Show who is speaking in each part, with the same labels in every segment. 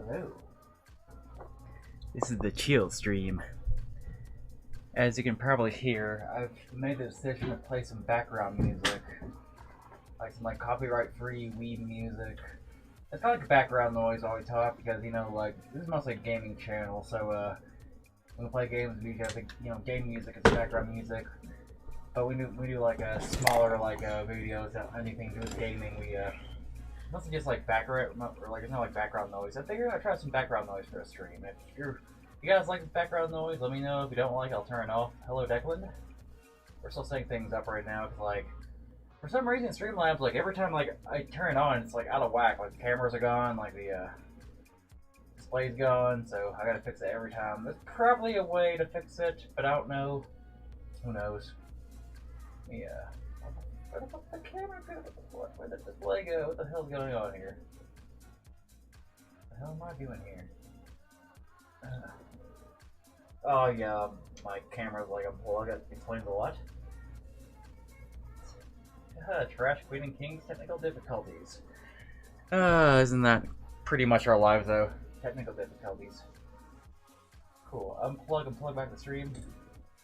Speaker 1: Hello. This is the chill stream. As you can probably hear, I've made the decision to play some background music. Like some copyright-free Wii music. It's kind of like background noise while we talk because, you know, like, this is mostly a gaming channel, so, when we play games, we got the, game music is background music. But we do like a smaller, videos, anything to do with gaming, we, mostly just like background, or like, it's not like background noise. I figured I'd try some background noise for a stream. If you guys like this background noise, let me know. If you don't like it, I'll turn it off. Hello, Declan. We're still setting things up right now, because, like, for some reason, Streamlabs, like, every time, like, I turn it on, it's, like, out of whack. Like, the cameras are gone, like, the, display's gone, so I gotta fix it every time. There's probably a way to fix it, but I don't know. Who knows? Yeah. Where the fuck did the camera go? Where did the display go? What the hell's going on here? What the hell am I doing here? Oh, yeah, my camera's, like, unplugged. That explains a lot. Trash Queen and King's technical difficulties. Isn't that pretty much our lives, though? Technical difficulties. Cool. Unplug back the stream.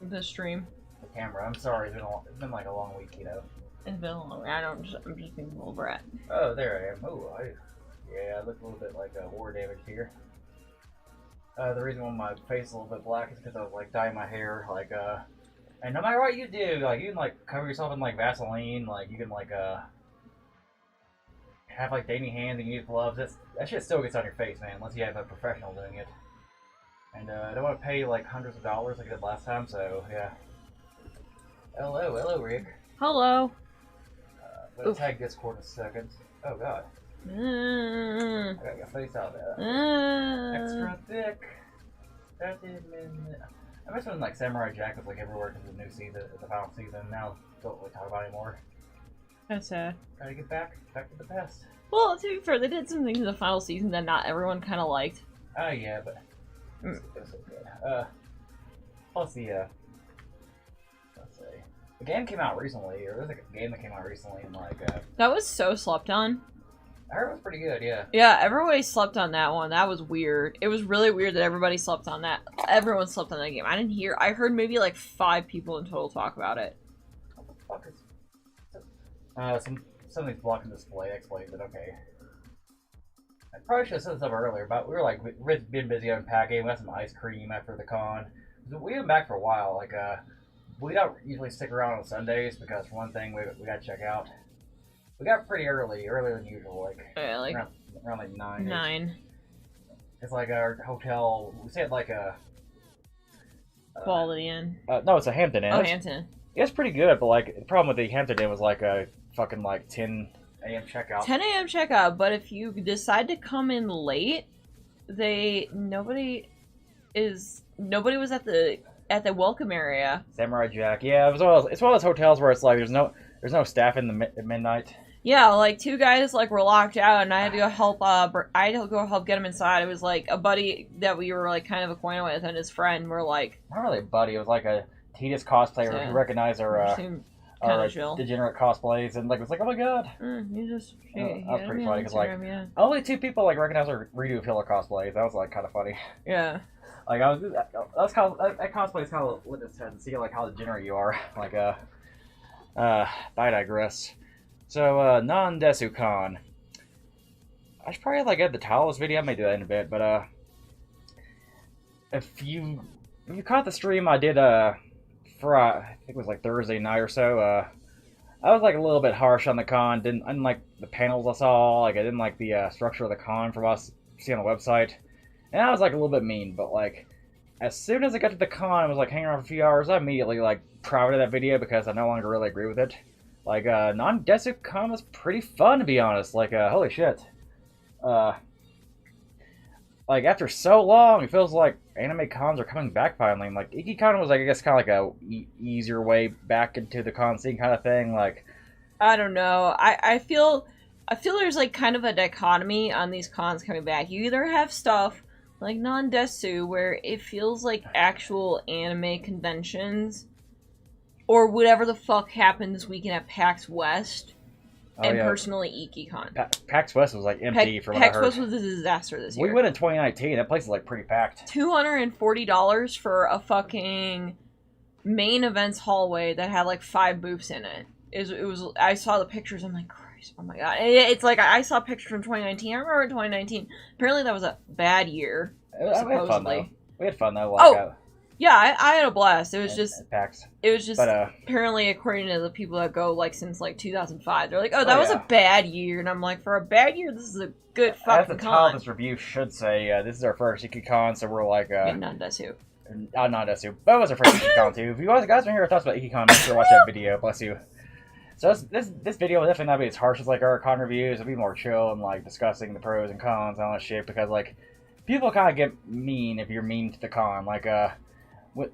Speaker 2: The stream.
Speaker 1: The camera. I'm sorry. It's been like a long week, you know.
Speaker 2: It's been a long week. I'm just being a little brat.
Speaker 1: Oh, there I am. Oh, I look a little bit like war damage here. The reason why my face is a little bit black is because I was like dyeing my hair, and no matter what you do, like, you can, like, cover yourself in, like, Vaseline, like, you can, like, have, like, dainty hands and use gloves. That shit still gets on your face, man, unless you have a professional doing it. And, I don't want to pay, like, hundreds of dollars like I did last time, so, yeah. Hello, Rick.
Speaker 2: Hello.
Speaker 1: I'm gonna tag Discord in a second. Oh, God. I got your face out there. Extra thick. That didn't mean... I miss when, like, Samurai Jack was, like, everywhere because the new season, the final season. Now, don't really talk about it anymore.
Speaker 2: That's sad.
Speaker 1: Gotta get back to the past.
Speaker 2: Well, to be fair, they did some things in the final season that not everyone kind of liked.
Speaker 1: Oh, yeah, but it was so good. Plus the, let's see. The game came out recently, or there's like a game that came out recently, and, like,
Speaker 2: That was so slept on.
Speaker 1: I heard it was pretty good, yeah.
Speaker 2: Yeah, everybody slept on that one. That was weird. It was really weird that everybody slept on that. Everyone slept on that game. I heard maybe like 5 people in total talk about it.
Speaker 1: What the fuck is... something's blocking the display. That explains it, okay. I probably should have said this up earlier, but we were, like, we've been busy unpacking. We got some ice cream after the con. We've been back for a while. Like, we don't usually stick around on Sundays because, for one thing, we gotta check out. We got pretty earlier than usual, like around like 9.
Speaker 2: 9.
Speaker 1: It's like our hotel. We stayed at like a
Speaker 2: Quality Inn.
Speaker 1: No, it's a Hampton Inn.
Speaker 2: Oh, Hampton.
Speaker 1: Yeah, it's pretty good, but like the problem with the Hampton Inn was like a fucking like 10 a.m. checkout.
Speaker 2: 10 a.m. checkout, but if you decide to come in late, nobody was at the welcome area.
Speaker 1: Samurai Jack. Yeah, it's one of those hotels where it's like there's no staff in the at midnight.
Speaker 2: Yeah, like 2 guys like were locked out, and I had to go help. I had to go help get them inside. It was like a buddy that we were like kind of acquainted with, and his friend were like
Speaker 1: not really a buddy. It was like a tedious cosplayer who recognized our degenerate cosplays, and like was like, oh my god.
Speaker 2: You just
Speaker 1: that was pretty funny because like only 2 people like recognized our redo filler cosplays. That was like kind of funny.
Speaker 2: Yeah.
Speaker 1: Like that cosplay is kind of with this test and see like how degenerate you are. Like I digress. So non-Desu con. I should probably like add the title of this video. I may do that in a bit, but if you caught the stream I did for I think it was like Thursday night or so. I was like a little bit harsh on the con. I didn't like the panels I saw. Like I didn't like the structure of the con from us see on the website. And I was like a little bit mean, but like as soon as I got to the con, I was like hanging around for a few hours. I immediately like privated that video because I no longer really agree with it. Like non-Desu con was pretty fun to be honest. Like holy shit. Like after so long, it feels like anime cons are coming back finally. Like IkiCon was like I guess kind of like a easier way back into the con scene kind of thing. Like
Speaker 2: I don't know. I feel there's like kind of a dichotomy on these cons coming back. You either have stuff like non-Desu where it feels like actual anime conventions, or whatever the fuck happened this weekend at PAX West, and personally EkiCon.
Speaker 1: PAX West was like empty for what I heard.
Speaker 2: PAX West was a disaster this year.
Speaker 1: We went in 2019. That place is like pretty packed.
Speaker 2: $240 for a fucking main events hallway that had like 5 booths in it. It was. I saw the pictures. I'm like, Christ, oh my god! It's like I saw pictures from 2019. I remember in 2019. Apparently that was a bad year. Supposedly.
Speaker 1: We had fun though. Like,
Speaker 2: yeah, I had a blast. It was just
Speaker 1: PAX.
Speaker 2: It was just apparently, according to the people that go like since like 2005, they're like, oh, that was a bad year, and I'm like, for a bad year, this is a good fucking con.
Speaker 1: As the title of this review should say, this is our first EkiCon, so we're like
Speaker 2: not Desu.
Speaker 1: Not Desu, but it was our first EkiCon too. If you guys want to hear our thoughts about EkiCon, make sure to watch that video. Bless you. So this video will definitely not be as harsh as like our con reviews. It'll be more chill and like discussing the pros and cons and all that shit, because like people kind of get mean if you're mean to the con. Like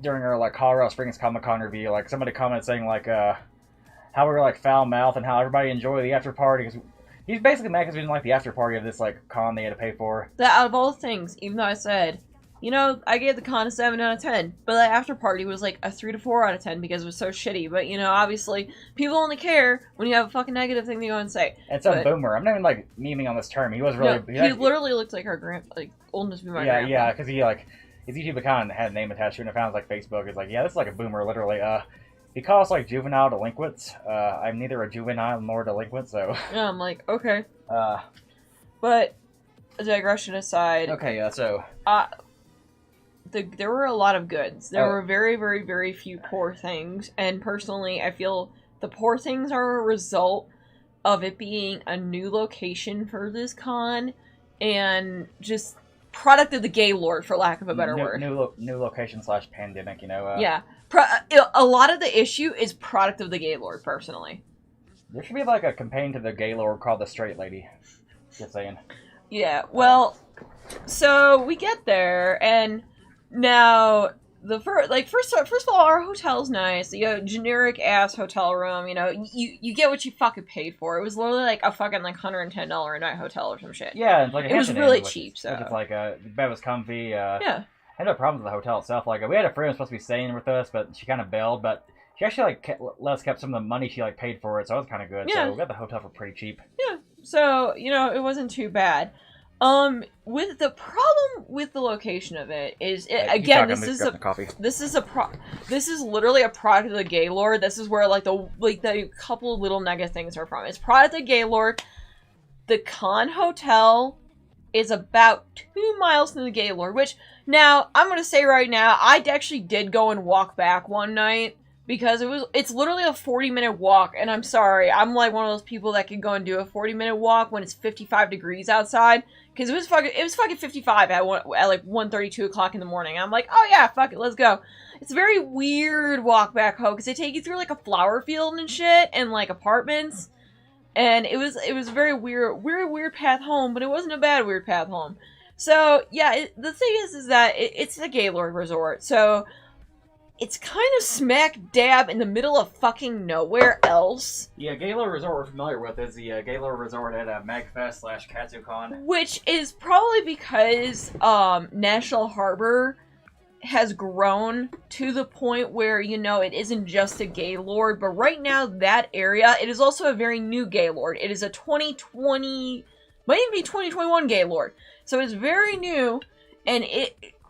Speaker 1: during our like Colorado Springs Comic Con review, like somebody commented saying like how we were like foul mouth and how everybody enjoyed the after party, because he's basically mad because we didn't like the after party of this like con they had to pay for.
Speaker 2: That out of all things, even though I said, you know, I gave the con a 7 out of 10, but the after party was like a 3 to 4 out of 10 because it was so shitty. But you know, obviously, people only care when you have a fucking negative thing to go and say.
Speaker 1: And some boomer. I'm not even like memeing on this term. He was really.
Speaker 2: No, he literally looked like our old enough to be my grandpa.
Speaker 1: Yeah, because he like his YouTube account had a name attached to it, and I found like Facebook. It's like, yeah, this is like a boomer, literally. He calls us like juvenile delinquents. I'm neither a juvenile nor a delinquent, so.
Speaker 2: Yeah, I'm like, okay. But digression aside.
Speaker 1: Okay, so.
Speaker 2: There were a lot of goods. There were very, very, very few poor things. And personally, I feel the poor things are a result of it being a new location for this con and just product of the Gaylord, for lack of a better word.
Speaker 1: New location / pandemic, you know.
Speaker 2: Yeah. A lot of the issue is product of the Gaylord, personally.
Speaker 1: There should be like a companion to the Gaylord called the Straight Lady. Just saying.
Speaker 2: Yeah, well, so we get there, and now, first of all, our hotel's nice. You know, generic ass hotel room. You know, you get what you fucking paid for. It was literally like a fucking like $110 a night hotel or some shit.
Speaker 1: Yeah, it's like
Speaker 2: it was really cheap. So
Speaker 1: it's like the bed was comfy.
Speaker 2: Yeah.
Speaker 1: I had no problems with the hotel itself. Like we had a friend who was supposed to be staying with us, but she kind of bailed. But she actually like let us kept some of the money she like paid for it, so it was kind of good.
Speaker 2: Yeah.
Speaker 1: So we got the hotel for pretty cheap.
Speaker 2: Yeah. So you know, it wasn't too bad. With the problem with the location of it is, again, this is literally a product of the Gaylord. This is where the couple of little nega things are from. It's product of Gaylord. The con hotel is about 2 miles from the Gaylord, which now I'm gonna say right now, I actually did go and walk back one night. Because it's literally a 40-minute walk, and I'm sorry, I'm like one of those people that can go and do a 40-minute walk when it's 55 degrees outside. Because it was fucking 55 at like 1:32 o'clock in the morning. I'm like, oh yeah, fuck it, let's go. It's a very weird walk back home because they take you through like a flower field and shit and like apartments, and it was a very weird path home, but it wasn't a bad weird path home. So yeah, the thing is that it's the Gaylord Resort, so. It's kind of smack dab in the middle of fucking nowhere else.
Speaker 1: Yeah, Gaylord Resort we're familiar with is the Gaylord Resort at MagFest / KatsuCon.
Speaker 2: Which is probably because National Harbor has grown to the point where, you know, it isn't just a Gaylord, but right now that area, it is also a very new Gaylord. It is a 2020, might even be 2021 Gaylord. So it's very new, and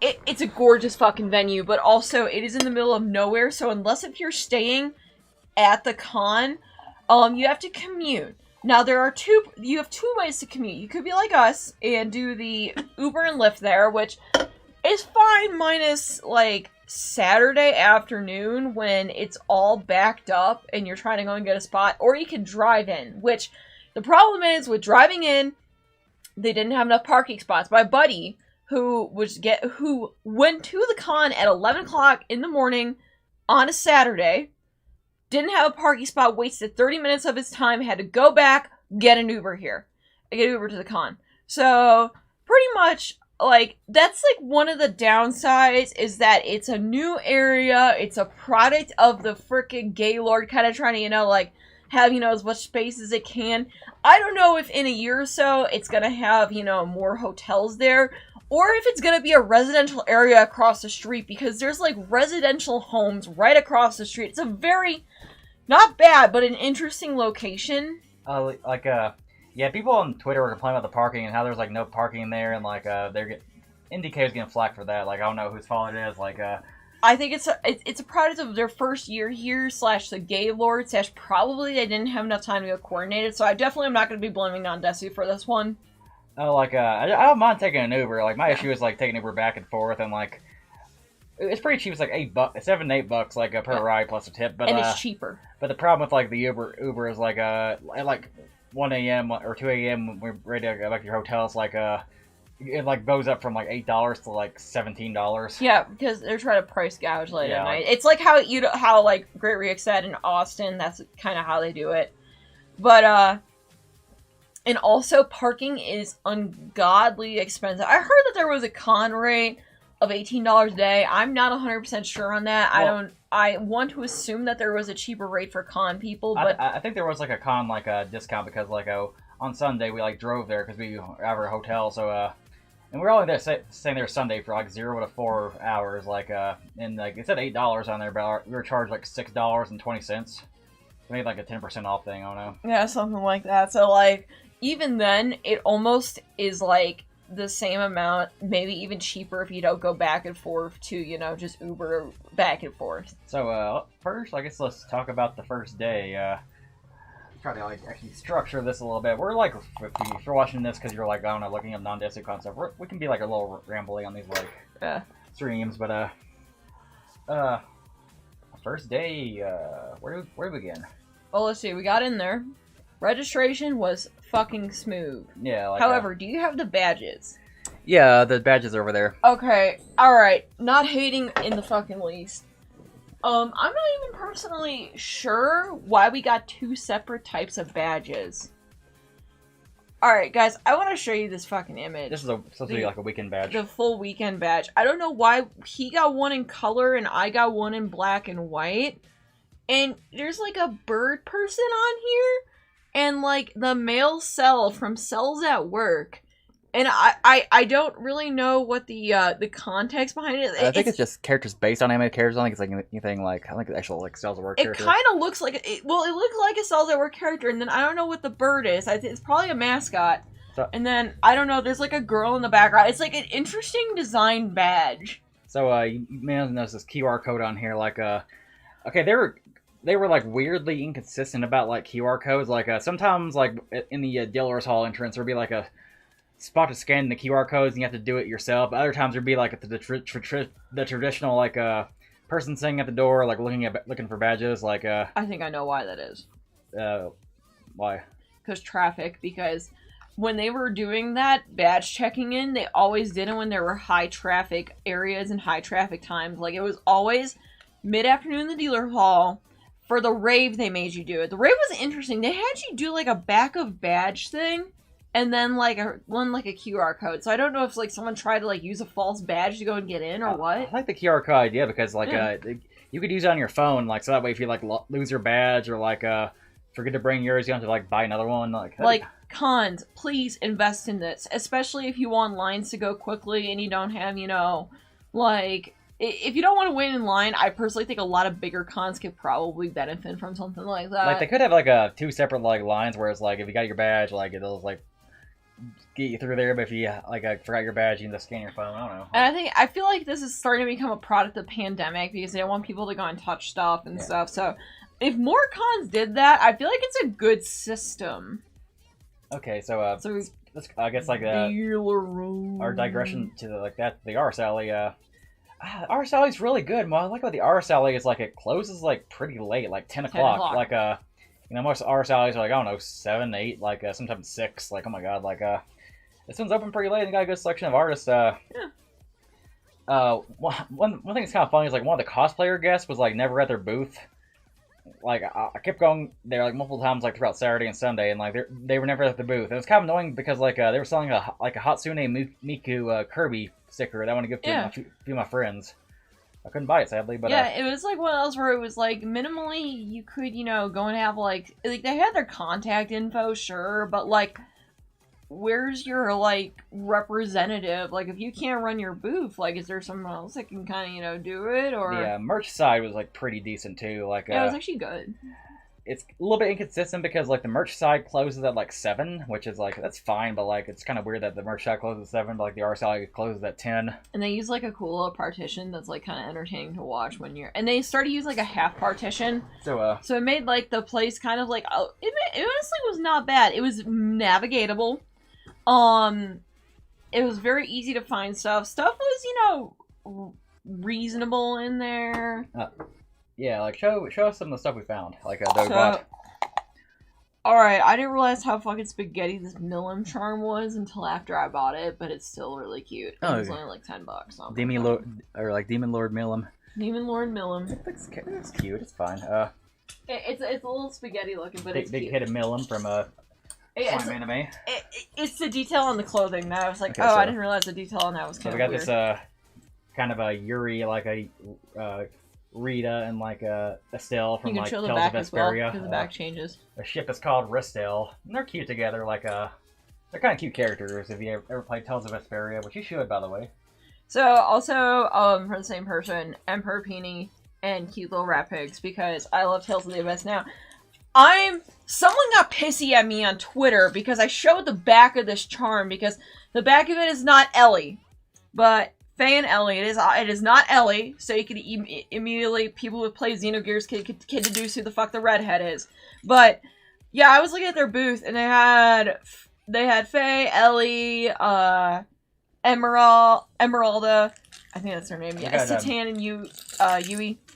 Speaker 2: it's a gorgeous fucking venue, but also it is in the middle of nowhere, so unless if you're staying at the con, you have to commute. Now you have two ways to commute. You could be like us and do the Uber and Lyft there, which is fine minus like Saturday afternoon when it's all backed up and you're trying to go and get a spot, or you can drive in, which the problem is with driving in, they didn't have enough parking spots. My buddy who went to the con at 11 o'clock in the morning on a Saturday, didn't have a parking spot, wasted 30 minutes of his time, had to go back, get an Uber to the con. So, pretty much, like, that's, like, one of the downsides, is that it's a new area, it's a product of the frickin' Gaylord, kind of trying to, you know, like, have, you know, as much space as it can. I don't know if in a year or so, it's gonna have, you know, more hotels there, or if it's gonna be a residential area across the street, because there's, like, residential homes right across the street. It's a very, not bad, but an interesting location.
Speaker 1: Yeah, people on Twitter were complaining about the parking and how there's like no parking there, and like NDK was getting flack for that. Like I don't know whose fault it is. Like
Speaker 2: I think it's a product of their first year here / the Gaylord / probably they didn't have enough time to go coordinate it. So I definitely am not going to be blaming on Desu for this one.
Speaker 1: Oh, like I don't mind taking an Uber. Like my issue is like taking Uber back and forth, and like it's pretty cheap. It's like $8, $7 to $8 like per ride plus a tip. But
Speaker 2: and it's cheaper.
Speaker 1: But the problem with like the Uber is like at like 1 a.m. or 2 a.m. when we're ready to go back to your hotel, it's like it like goes up from like $8 to like $17.
Speaker 2: Yeah, because they're trying to price gouge late at night.
Speaker 1: Like,
Speaker 2: it's like how like Great Rick said in Austin. That's kind of how they do it. But and also parking is ungodly expensive. I heard that there was a con rate of $18 a day. I'm not 100% sure on that. Well, I want to assume that there was a cheaper rate for con people, but
Speaker 1: I think there was like a con like a discount because like on Sunday we like drove there because we have our hotel, so and we're only there staying there Sunday for like 0 to 4 hours, like and like it said $8 on there, but we were charged like $6.20. We made like a 10% off thing. I don't know.
Speaker 2: Yeah, something like that. So like even then, it almost is like the same amount, maybe even cheaper if you don't go back and forth to just Uber back and forth.
Speaker 1: So first, I guess let's talk about the first day. Try to like actually structure this a little bit. We're like, if you're watching this because you're like, I don't know, looking up non-Desu concept, we can be like a little rambly on these like streams, but first day, where do we begin?
Speaker 2: Well, let's see. We got in there. Registration was fucking smooth.
Speaker 1: Yeah. Like,
Speaker 2: however, do you have the badges?
Speaker 1: Yeah, the badges are over there.
Speaker 2: Okay. All right. Not hating in the fucking least. I'm not even personally sure why we got 2 separate types of badges. Alright, guys, I want to show you this fucking image.
Speaker 1: This is supposed to be like a weekend badge.
Speaker 2: The full weekend badge. I don't know why he got one in color and I got one in black and white. And there's like a bird person on here. And like the male cell from Cells at Work. And I don't really know what the context behind it is.
Speaker 1: I think it's just characters based on anime characters. I don't think it's like anything like, I think it's actual like Cells at Work character.
Speaker 2: It kind of looks like it looks like a Cells at Work character, and then I don't know what the bird is. It's probably a mascot. So, and then I don't know. There's like a girl in the background. It's like an interesting design badge.
Speaker 1: So you may have noticed this QR code on here. Like okay, they were like weirdly inconsistent about like QR codes. Like sometimes like in the dealer's hall entrance there'd be like a spot to scan the QR codes and you have to do it yourself. Other times there'd be like the traditional like person sitting at the door like looking for badges. Like
Speaker 2: I think I know why that is.
Speaker 1: Why?
Speaker 2: Because traffic. Because when they were doing that badge checking in, they always did it when there were high traffic areas and high traffic times. Like it was always mid-afternoon in the dealer hall. For the rave, they made you do it. The rave was interesting. They had you do like a back of badge thing. And then like a QR code. So I don't know if like someone tried to like use a false badge to go and get in or what.
Speaker 1: I like the QR code idea because like you could use it on your phone, like so that way if you like lose your badge or like forget to bring yours, you don't have to like buy another one. Like
Speaker 2: cons, please invest in this, especially if you want lines to go quickly and you don't have like if you don't want to wait in line. I personally think a lot of bigger cons could probably benefit from something like that.
Speaker 1: Like they could have like 2 separate like lines where it's like if you got your badge, like it'll like get you through there, but if you like forgot your badge, you can just scan your phone. I don't know.
Speaker 2: And I feel like this is starting to become a product of the pandemic because they don't want people to go and touch stuff and stuff. So if more cons did that, I feel like it's a good system.
Speaker 1: Okay, so let's, I guess like our digression to the RS Alley. RS Alley's really good. What I like about the RS Alley is like it closes like pretty late, like 10 o'clock. Like most RS Alleys are like, I don't know, 7, 8, like sometimes 6. Like, oh my god, like this one's open pretty late and got a good selection of artists. One thing that's kind of funny is like one of the cosplayer guests was like never at their booth. Like I kept going there like multiple times like throughout Saturday and Sunday, and like they were never at the booth. It was kind of annoying because like they were selling a Hatsune Miku Kirby sticker that I want to give to a few of my friends. I couldn't buy it sadly, but
Speaker 2: yeah, it was like one of those where it was like minimally you could go and have like they had their contact info, sure, but like where's your like representative? Like if you can't run your booth, like is there someone else that can kind of do it? Or
Speaker 1: the merch side was like pretty decent too. Like
Speaker 2: yeah, it was actually good.
Speaker 1: it's a little bit inconsistent because like the merch side closes at like 7, which is like that's fine, but like it's kind of weird that the merch side closes at 7, but like the art side closes at 10.
Speaker 2: And they use like a cool little partition that's like kind of entertaining to watch when you're. And they started using like a half partition,
Speaker 1: so
Speaker 2: it made like the place kind of like it honestly was not bad. It was navigatable. It was very easy to find stuff. Stuff was reasonable in there.
Speaker 1: Yeah, like show us some of the stuff we found. Like that we bought.
Speaker 2: Alright, I didn't realize how fucking spaghetti this Millum charm was until after I bought it, but it's still really cute. It was only like $10. So
Speaker 1: Demon Lord Millum.
Speaker 2: Demon Lord Millum.
Speaker 1: It's cute. It's fine.
Speaker 2: It's a little spaghetti looking, but it's
Speaker 1: big
Speaker 2: cute.
Speaker 1: hit of Millum from slime anime.
Speaker 2: It's the detail on the clothing that I was like,
Speaker 1: Okay,
Speaker 2: I didn't realize the detail on that was kind of weird.
Speaker 1: So we got this kind of a Yuri, like a Rita, and like a Estelle from like Tales of Vesperia.
Speaker 2: Because the back changes.
Speaker 1: The ship is called Ristel, and they're cute together. Like they're kind of cute characters. If you ever played Tales of Vesperia, which you should, by the way.
Speaker 2: So also for the same person, Emperor Peony and cute little rat pigs, because I love Tales of the Abyss now. Someone got pissy at me on Twitter because I showed the back of this charm, because the back of it is not Ellie, but Faye and Ellie. It is not Ellie, so you could immediately, people who play Xenogears could deduce who the fuck the redhead is. But yeah, I was looking at their booth and they had Faye, Ellie, Emeralda, I think that's her name. Yeah, Satan and Yui.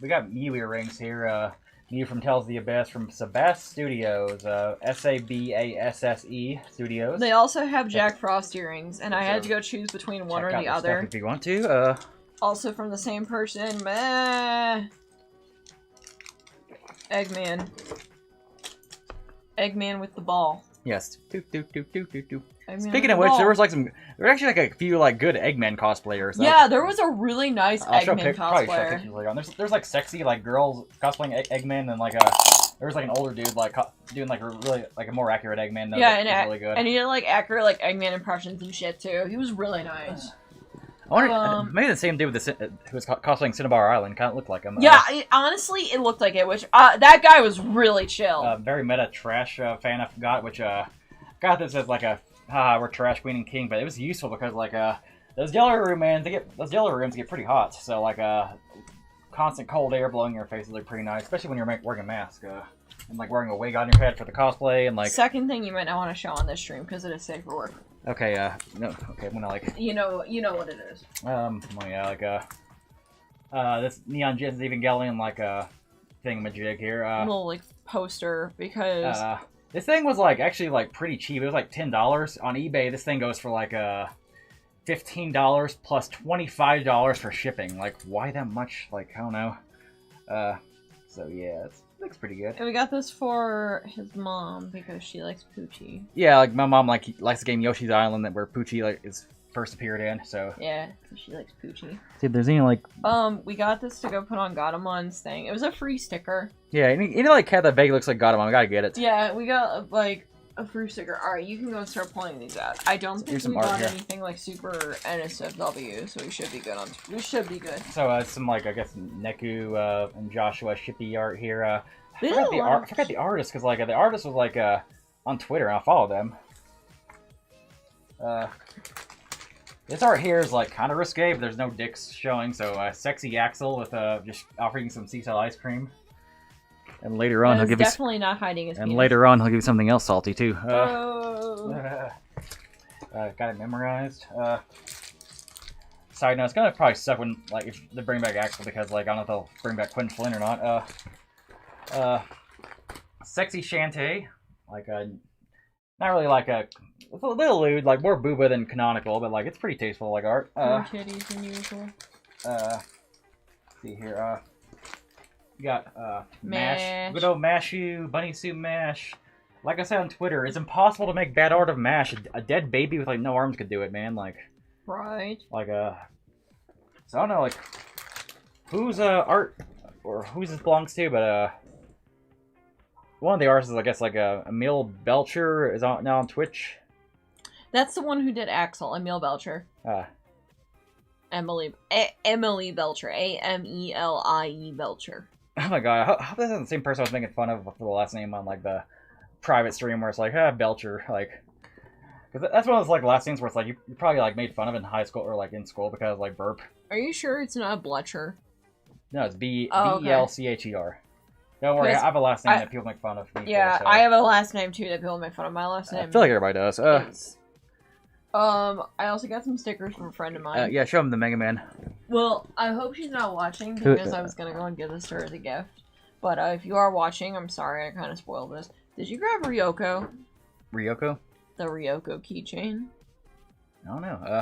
Speaker 1: We got Yui rings here. Mew from Tales of the Abyss from Sabass Studios, Sabasse Studios.
Speaker 2: They also have Jack Frost earrings, and I had to go choose between one or the other.
Speaker 1: If you want to.
Speaker 2: Also from the same person, Eggman. Eggman with the ball.
Speaker 1: Yes. Speaking of which, there was actually like a few like good Eggman cosplayers.
Speaker 2: Yeah, there was a really nice Eggman cosplayer.
Speaker 1: There's like sexy like girls cosplaying Eggman, and like there was like an older dude like doing like a really like a more accurate Eggman.
Speaker 2: Yeah, and really good. And he did like accurate like Eggman impressions and shit too. He was really nice.
Speaker 1: I wonder, maybe the same dude who was cosplaying Cinnabar Island kind of looked like him.
Speaker 2: Yeah, honestly, it looked like it. Which that guy was really chill.
Speaker 1: Very meta trash fan I got, which got this as like a we're trash queen and king, but it was useful because like those yellow rooms get pretty hot. So like constant cold air blowing in your face is like pretty nice, especially when you're wearing a mask and like wearing a wig on your head for the cosplay and like. Second
Speaker 2: thing you might not want to show on this stream because it is safe for work.
Speaker 1: Okay, no, okay, I'm gonna like...
Speaker 2: You know what it is.
Speaker 1: Well, yeah, like, this Neon Genesis Evangelion, like, thingamajig here,
Speaker 2: little, like, poster, because...
Speaker 1: this thing was, like, actually, like, pretty cheap. It was, like, $10. On eBay, this thing goes for, like, $15 plus $25 for shipping. Like, why that much? Like, I don't know. So, yeah, it looks pretty good.
Speaker 2: And we got this for his mom because she likes Poochie.
Speaker 1: Yeah, like my mom likes the game Yoshi's Island where Poochie like is first appeared in. So
Speaker 2: yeah, she likes Poochie.
Speaker 1: See if there's any like
Speaker 2: we got this to go put on Godamon's thing. It was a free sticker.
Speaker 1: Yeah, any like cat that vaguely looks like Godamon, I gotta get it.
Speaker 2: Yeah, we got like a free sticker. All right, you can go and start pulling these out. I don't think we got anything like super NSFW, so we should be good on. We should be good.
Speaker 1: So some like I guess Neku and Joshua shippy art here. I forgot the artist because like the artist was like on Twitter and I followed them. This art here is like kind of risque, but there's no dicks showing. So sexy Axel with just offering some seaside ice cream. And later on, he'll give
Speaker 2: definitely not hiding his.
Speaker 1: And penis. Later on, he'll give you something else salty too.
Speaker 2: Got
Speaker 1: it memorized. Side note: it's gonna probably suck when if they bring back Axel because like I don't know if they'll bring back Quinn Flynn or not. Sexy Shantae, like not really like it's a little lewd, like more booba than canonical, but like it's pretty tasteful like art.
Speaker 2: More titties than usual.
Speaker 1: See here. You got Mash. Good old Mashu, Bunny Suit Mash. Like I said on Twitter, it's impossible to make bad art of Mash. A dead baby with like no arms could do it, man. Like,
Speaker 2: right.
Speaker 1: Like so I don't know like whose art or whose this belongs to, but one of the artists is I guess like Emil Belcher is now on Twitch.
Speaker 2: That's the one who did Axel, Emil Belcher. Emily Belcher, Amelie Belcher.
Speaker 1: Oh my god, I hope that's not the same person I was making fun of for the last name on like the private stream where it's like, Belcher, like, because that's one of those like last names where it's like you probably like made fun of in high school or like in school because like burp.
Speaker 2: Are you sure it's not Bletcher?
Speaker 1: No, it's
Speaker 2: okay.
Speaker 1: Belcher. Don't worry, I have a last name that people make fun of me
Speaker 2: yeah,
Speaker 1: for. So.
Speaker 2: I have a last name too that people make fun of. My last name.
Speaker 1: I feel like everybody does.
Speaker 2: I also got some stickers from a friend of mine.
Speaker 1: Yeah, show him the Mega Man.
Speaker 2: Well, I hope she's not watching because I was gonna go and give this to her as a gift. But if you are watching, I'm sorry, I kind of spoiled this. Did you grab Ryoko?
Speaker 1: Ryoko?
Speaker 2: The Ryoko keychain?
Speaker 1: I don't know.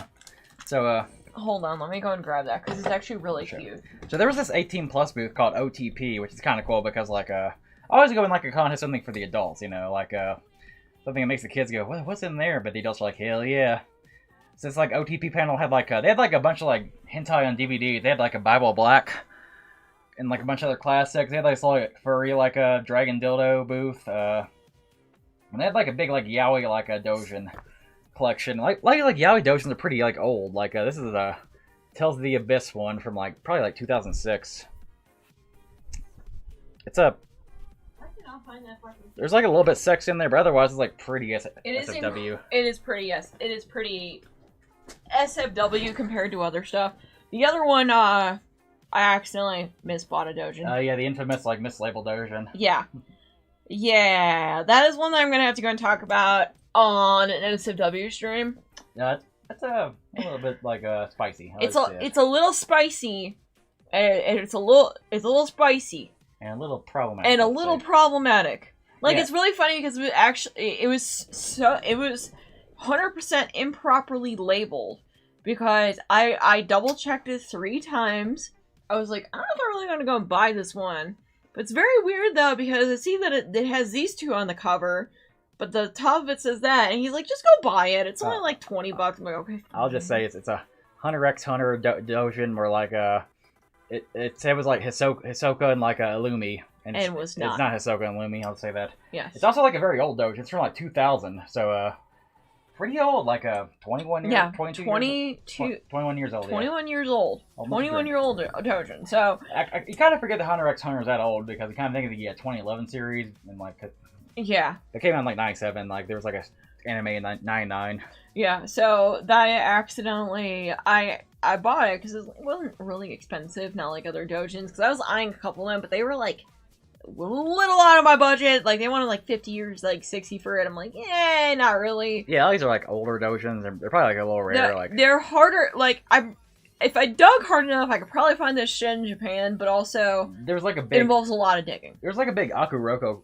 Speaker 2: Hold on, let me go and grab that because it's actually really cute.
Speaker 1: So there was this 18+ booth called OTP, which is kind of cool because like I always go in like a con has something for the adults, you know, like something that makes the kids go, what's in there? But the adults are like, hell yeah. So this like OTP panel had like they had like a bunch of like hentai on DVD. They had like a Bible Black and like a bunch of other classics. They had like furry like a dragon dildo booth. And they had like a big like yaoi like a dojin collection. Like yaoi dojins are pretty like old. Like this is a Tales of the Abyss one from like probably like 2006. It's a there's like a little bit sex in there, but otherwise it's like pretty SFW.
Speaker 2: It is pretty, yes. It is pretty SFW compared to other stuff. The other one, I accidentally misbought a dojin.
Speaker 1: Yeah, the infamous like mislabeled dojin.
Speaker 2: Yeah. Yeah, that is one that I'm gonna have to go and talk about on an SFW stream.
Speaker 1: Yeah, it's a little bit like spicy.
Speaker 2: It's a little spicy, and it's a little spicy.
Speaker 1: And a little problematic.
Speaker 2: Like, yeah. It's really funny because it was 100% improperly labeled because I double checked it 3 times. I was like, I don't know if I'm really gonna go and buy this one. But it's very weird though because I see that it has these 2 on the cover, but the top of it says that, and he's like, just go buy it. It's only like $20. I'm like, okay.
Speaker 1: I'll just say it's a Hunter x Hunter dojin where like It said it was like Hisoka and like a Illumi. And it was not. It's not Hisoka and Illumi, I'll say that.
Speaker 2: Yes.
Speaker 1: It's also like a very old dojo. It's from like 2000. So, pretty old. Like 21 years.
Speaker 2: Yeah,
Speaker 1: 21 years old.
Speaker 2: 21 years old. 21-year-old dojin. So,
Speaker 1: you kind of forget the Hunter x Hunter is that old because you kind of think of the 2011 series. And like,
Speaker 2: yeah.
Speaker 1: It came out in like 97. Like, there was like a anime in 99.
Speaker 2: Yeah, so that accidentally, I bought it because it wasn't really expensive, not like other dojins, because I was eyeing a couple of them, but they were like a little out of my budget. Like, they wanted like 50 or like 60 for it. I'm like, yeah, not really. Yeah,
Speaker 1: all these are like older dojins. They're probably like a little rare.
Speaker 2: They're harder. Like, if I dug hard enough, I could probably find this shit in Japan, but also
Speaker 1: there's like a big,
Speaker 2: it involves a lot of digging.
Speaker 1: There's like a big Akuroku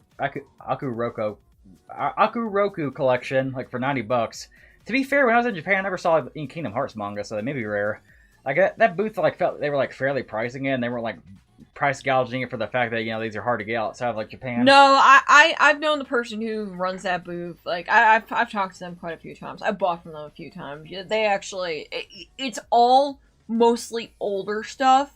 Speaker 1: collection, like for $90. To be fair, when I was in Japan, I never saw any Kingdom Hearts manga, so they may be rare. Like that booth, like felt they were like fairly pricing it, and they were like price gouging it for the fact that these are hard to get outside of like Japan.
Speaker 2: No, I've known the person who runs that booth. Like I've talked to them quite a few times. I bought from them a few times. Yeah, they actually it's all mostly older stuff.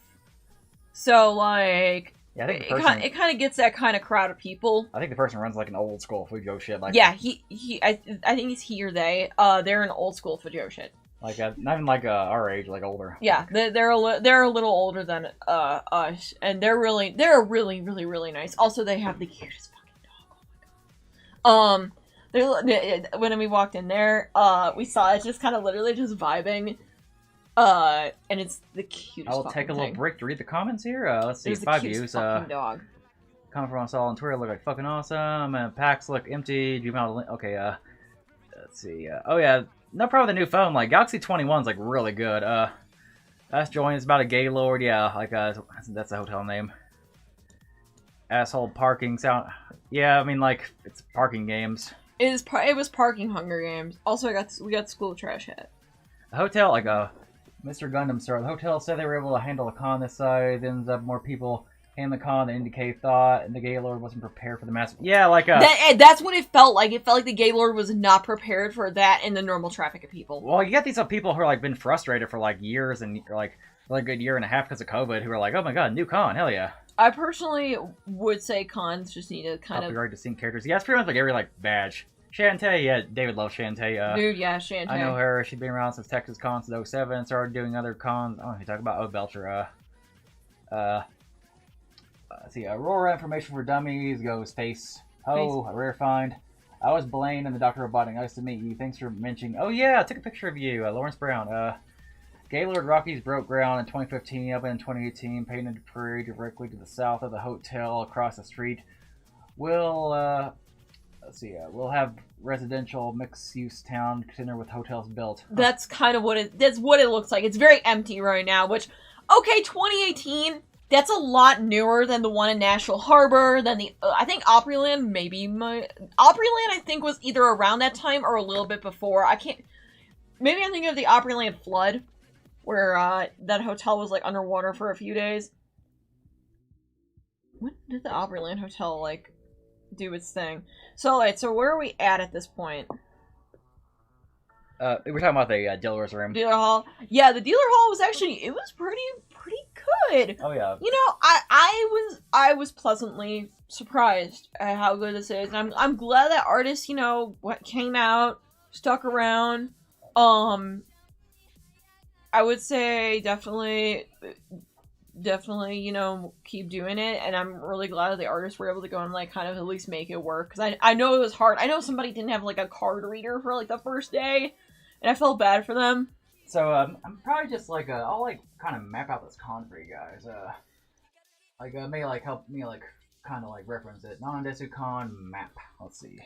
Speaker 2: So like. Yeah, I think it kind of gets that kind of crowd of people.
Speaker 1: I think the person runs like an old school Fujo shit. Like
Speaker 2: yeah, I think it's he or they. They're an old school Fujo shit.
Speaker 1: Like not even like our age, like older.
Speaker 2: Yeah, they're a little older than us, and they're really really nice. Also, they have the cutest fucking dog. Oh my god. When we walked in there, we saw it just kind of literally just vibing. And it's the cutest.
Speaker 1: I will take a little break to read the comments here. Let's see, 5 views.
Speaker 2: Dog.
Speaker 1: Comment from us all on Twitter. Look like fucking awesome. And packs look empty. Gmail. Okay. Let's see. Oh yeah. No problem with the new phone. Like Galaxy 21's like really good. That's join. It's about a gay lord. Yeah. Like that's a hotel name. Asshole parking sound. Yeah. I mean like it's parking games.
Speaker 2: It was parking Hunger Games. Also, we got school trash hat.
Speaker 1: The hotel like Mr. Gundam Star. The hotel said they were able to handle the con this side. Ends up more people handling the con than NDK thought, and the Gaylord wasn't prepared for the massive. Yeah, like
Speaker 2: that's what it felt like. It felt like the Gaylord was not prepared for that in the normal traffic of people.
Speaker 1: Well, you got these people who are like been frustrated for like years and like a good year and a half because of COVID, who are like, oh my god, new con, hell yeah.
Speaker 2: I personally would say cons just need to kind of
Speaker 1: copyright distinct characters. Yeah, it's pretty much like every like badge. Shantae, yeah, David loves Shantae.
Speaker 2: Dude, yeah, Shantae.
Speaker 1: I know her. She's been around since Texas Con since 07. Started doing other cons. I don't know if you talk about Belcher. Let's see. Aurora information for dummies. Goes face. Oh, a rare find. I was Blaine and the Dr. Robotic. Nice to meet you. Thanks for mentioning. Oh yeah, I took a picture of you, Lawrence Brown. Gaylord Rockies broke ground in 2015, opened in 2018, painted prairie directly to the south of the hotel across the street. We'll we'll have residential mixed-use town center with hotels built.
Speaker 2: That's kind of that's what it looks like. It's very empty right now, which, okay, 2018, that's a lot newer than the one in National Harbor, than the, I think Opryland, Opryland I think was either around that time or a little bit before. Maybe I'm thinking of the Opryland flood, where, that hotel was, like, underwater for a few days. When did the Opryland Hotel, like, do its thing? So, so where are we at this point?
Speaker 1: We're talking about the dealer's room.
Speaker 2: Dealer hall. Yeah, the dealer hall was actually, it was pretty good.
Speaker 1: Oh yeah.
Speaker 2: You know, I was pleasantly surprised at how good this is. And I'm glad that artists, you know, came out, stuck around. I would say definitely, you know, keep doing it. And I'm really glad that the artists were able to go and, like, kind of at least make it work. Because I know it was hard. I know somebody didn't have, like, a card reader for, like, the first day. And I felt bad for them.
Speaker 1: So, I'm probably just, like, I'll, like, kind of map out this con for you guys. May, like, help me, like, kind of, like, reference it. Non-Desu con map. Let's see.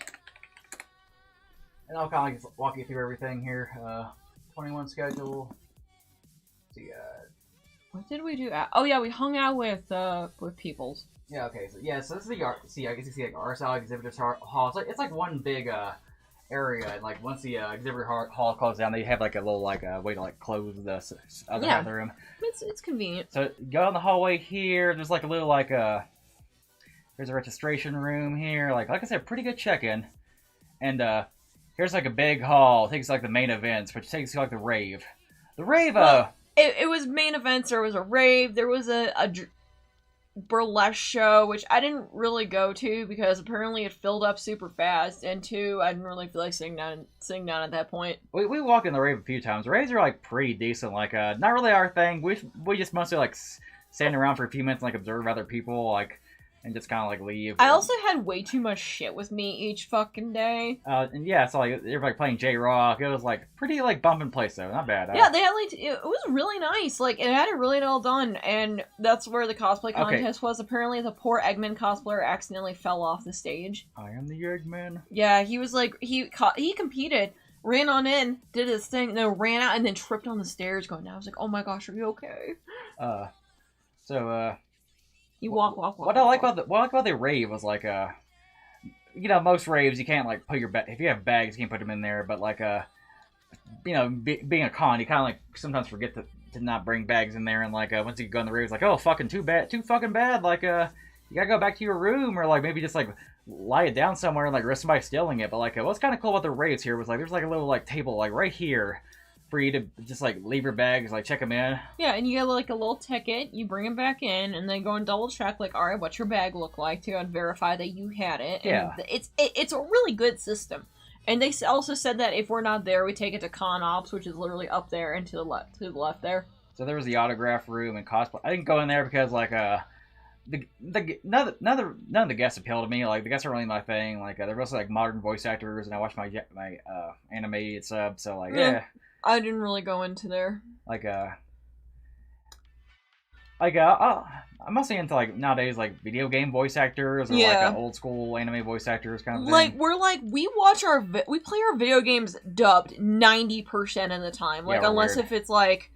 Speaker 1: And I'll kind of, like, walk you through everything here. 21 schedule. Let's see,
Speaker 2: what did we do? Oh yeah, we hung out with Peoples.
Speaker 1: Yeah, okay, so so this is the art. See, I guess you see like RSL Exhibitors Hall. It's like one big area, and like once the exhibitor hall closes down, they have like a little like way to like close the other half of the room.
Speaker 2: It's convenient.
Speaker 1: So go down the hallway here. There's like a little like there's a registration room here. Like I said, pretty good check-in. And here's like a big hall. It takes like the main events, which takes you like the rave. The rave.
Speaker 2: It was main events, there was a rave, there was a burlesque show, which I didn't really go to because apparently it filled up super fast, and two, I didn't really feel like sitting down at that point.
Speaker 1: We walked in the rave a few times. The raves are like pretty decent, like not really our thing. We just mostly like stand around for a few minutes and like observe other people, like, and just kind of like leave.
Speaker 2: I also had way too much shit with me each fucking day.
Speaker 1: And yeah, so like they were like playing J-Rock. It was like pretty like bumping place though, not bad.
Speaker 2: Yeah, they had like it was really nice. Like it had it really well done, and that's where the cosplay contest was. Apparently, the poor Eggman cosplayer accidentally fell off the stage.
Speaker 1: I am the Eggman.
Speaker 2: Yeah, he was like he competed, ran on in, did his thing, and then ran out and then tripped on the stairs going down. I was like, oh my gosh, are you okay? You walk.
Speaker 1: What I like about the rave was like you know, most raves you can't like put your if you have bags you can't put them in there, but like you know, being a con you kind of like sometimes forget to not bring bags in there, and like once you go in the rave it's like, oh fucking too fucking bad, like you gotta go back to your room, or like maybe just like lie it down somewhere and like risk somebody stealing it. But like what's kind of cool about the raves here was like there's like a little like table like right here for you to just like leave your bags, like check them in. Yeah,
Speaker 2: and you get like a little ticket, you bring them back in, and they go and double check, like, all right, what's your bag look like, to verify that you had it.
Speaker 1: Yeah,
Speaker 2: and it's a really good system. And they also said that if we're not there, we take it to Con Ops, which is literally up there and to the left there.
Speaker 1: So there was the autograph room and cosplay. I didn't go in there because like none of the guests appeal to me. Like the guests are really my thing. Like they're mostly like modern voice actors, and I watch my animated sub. So like yeah.
Speaker 2: I didn't really go into there.
Speaker 1: I'm mostly into like nowadays like video game voice actors or like old school anime voice actors kind of thing.
Speaker 2: Like we play our video games dubbed 90% of the time. Like unless if it's like,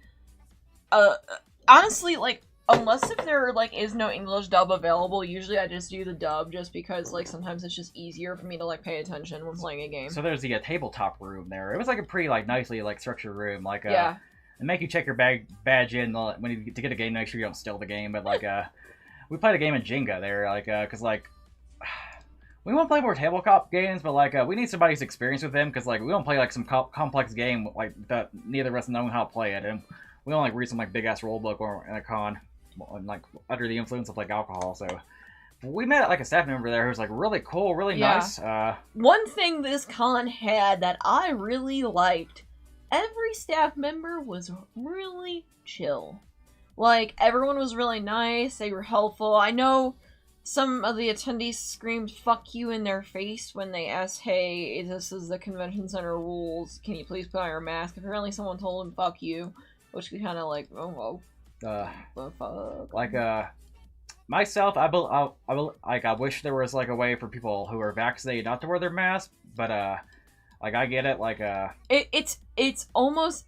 Speaker 2: honestly like unless if there like is no English dub available, usually I just do the dub just because like sometimes it's just easier for me to like pay attention when playing a game.
Speaker 1: So there's the tabletop room there. It was like a pretty like nicely like structured room, like and make you check your badge in when you to get a game. Make sure you don't steal the game. But like we played a game of Jenga there, like because like we want to play more tabletop games, but like we need somebody's experience with them because like we don't play like some complex game like that neither of us know how to play it, and we don't like read some like big ass rule book or in a con. And like under the influence of like alcohol. So we met like a staff member there who was like really cool, really nice.
Speaker 2: One thing this con had that I really liked, every staff member was really chill. Like everyone was really nice, they were helpful. I know some of the attendees screamed "fuck you" in their face when they asked, "Hey, this is the convention center rules. Can you please put on your mask?" Apparently, someone told them "fuck you," which we kind of like, oh, fuck.
Speaker 1: Like myself, I wish there was like a way for people who are vaccinated not to wear their mask, but like I get it, like
Speaker 2: it's almost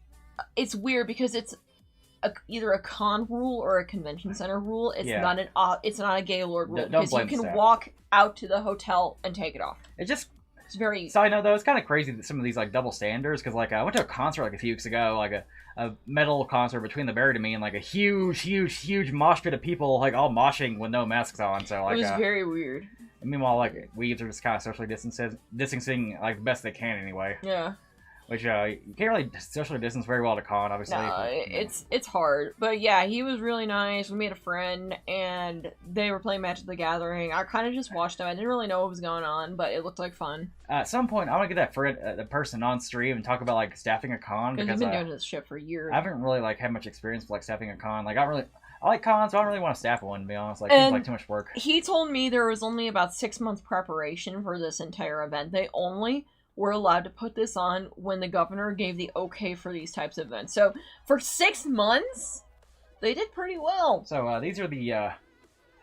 Speaker 2: it's weird because it's either a con rule or a convention center rule. It's not a Gaylord rule because you can walk out to the hotel and take it off. It's very.
Speaker 1: Side note though, it's kind of crazy that some of these like double standards, because like I went to a concert like a few weeks ago, like a metal concert between the Buried and Me, and like a huge mosh pit of people like all moshing with no masks on. So like
Speaker 2: it was very weird.
Speaker 1: And meanwhile, like weebs are just kind of socially distancing like the best they can anyway.
Speaker 2: Yeah.
Speaker 1: Which you can't really socially distance very well to con, obviously.
Speaker 2: No, it's hard. But yeah, he was really nice. We made a friend, and they were playing Magic the Gathering. I kind of just watched them. I didn't really know what was going on, but it looked like fun.
Speaker 1: At some point, I want to get that friend, the person on stream and talk about like staffing a con,
Speaker 2: because you've been doing this shit for years.
Speaker 1: I haven't really like had much experience with like staffing a con. Like I like cons, but I don't really want to staff one, to be honest. Like, it's like too much work.
Speaker 2: He told me there was only about 6 months preparation for this entire event. They only were allowed to put this on when the governor gave the okay for these types of events. So for 6 months, they did pretty well.
Speaker 1: So these are the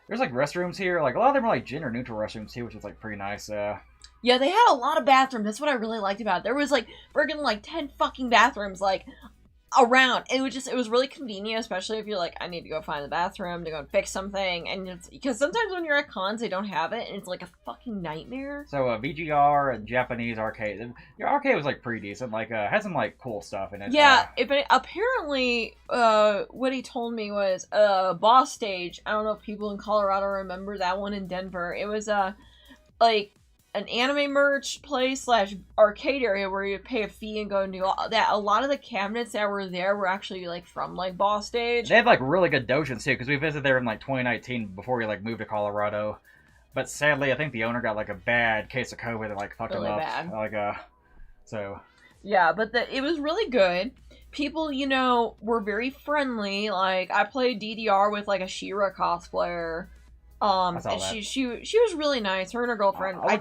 Speaker 1: there's like restrooms here. Like a lot of them are like gender neutral restrooms too, which is like pretty nice.
Speaker 2: Yeah, they had a lot of bathrooms. That's what I really liked about it. There was like friggin' like 10 fucking bathrooms like around. It was really convenient, especially if you're like, I need to go find the bathroom to go and fix something, and it's because sometimes when you're at cons they don't have it, and it's like a fucking nightmare.
Speaker 1: So VGR and Japanese arcade. Your arcade was like pretty decent. Like had some like cool stuff in it.
Speaker 2: Yeah, apparently what he told me was Boss Stage. I don't know if people in Colorado remember that one in Denver. It was like an anime merch place / arcade area where you pay a fee and go and do all that. A lot of the cabinets that were there were actually like from like Boss Stage.
Speaker 1: They had like really good dojins too, because we visited there in like 2019 before we like moved to Colorado. But sadly, I think the owner got like a bad case of COVID and like fucked him up.
Speaker 2: Bad.
Speaker 1: Like so.
Speaker 2: Yeah, but it was really good. People, were very friendly. Like I played DDR with like a She-Ra cosplayer. And she was really nice. Her and her girlfriend. I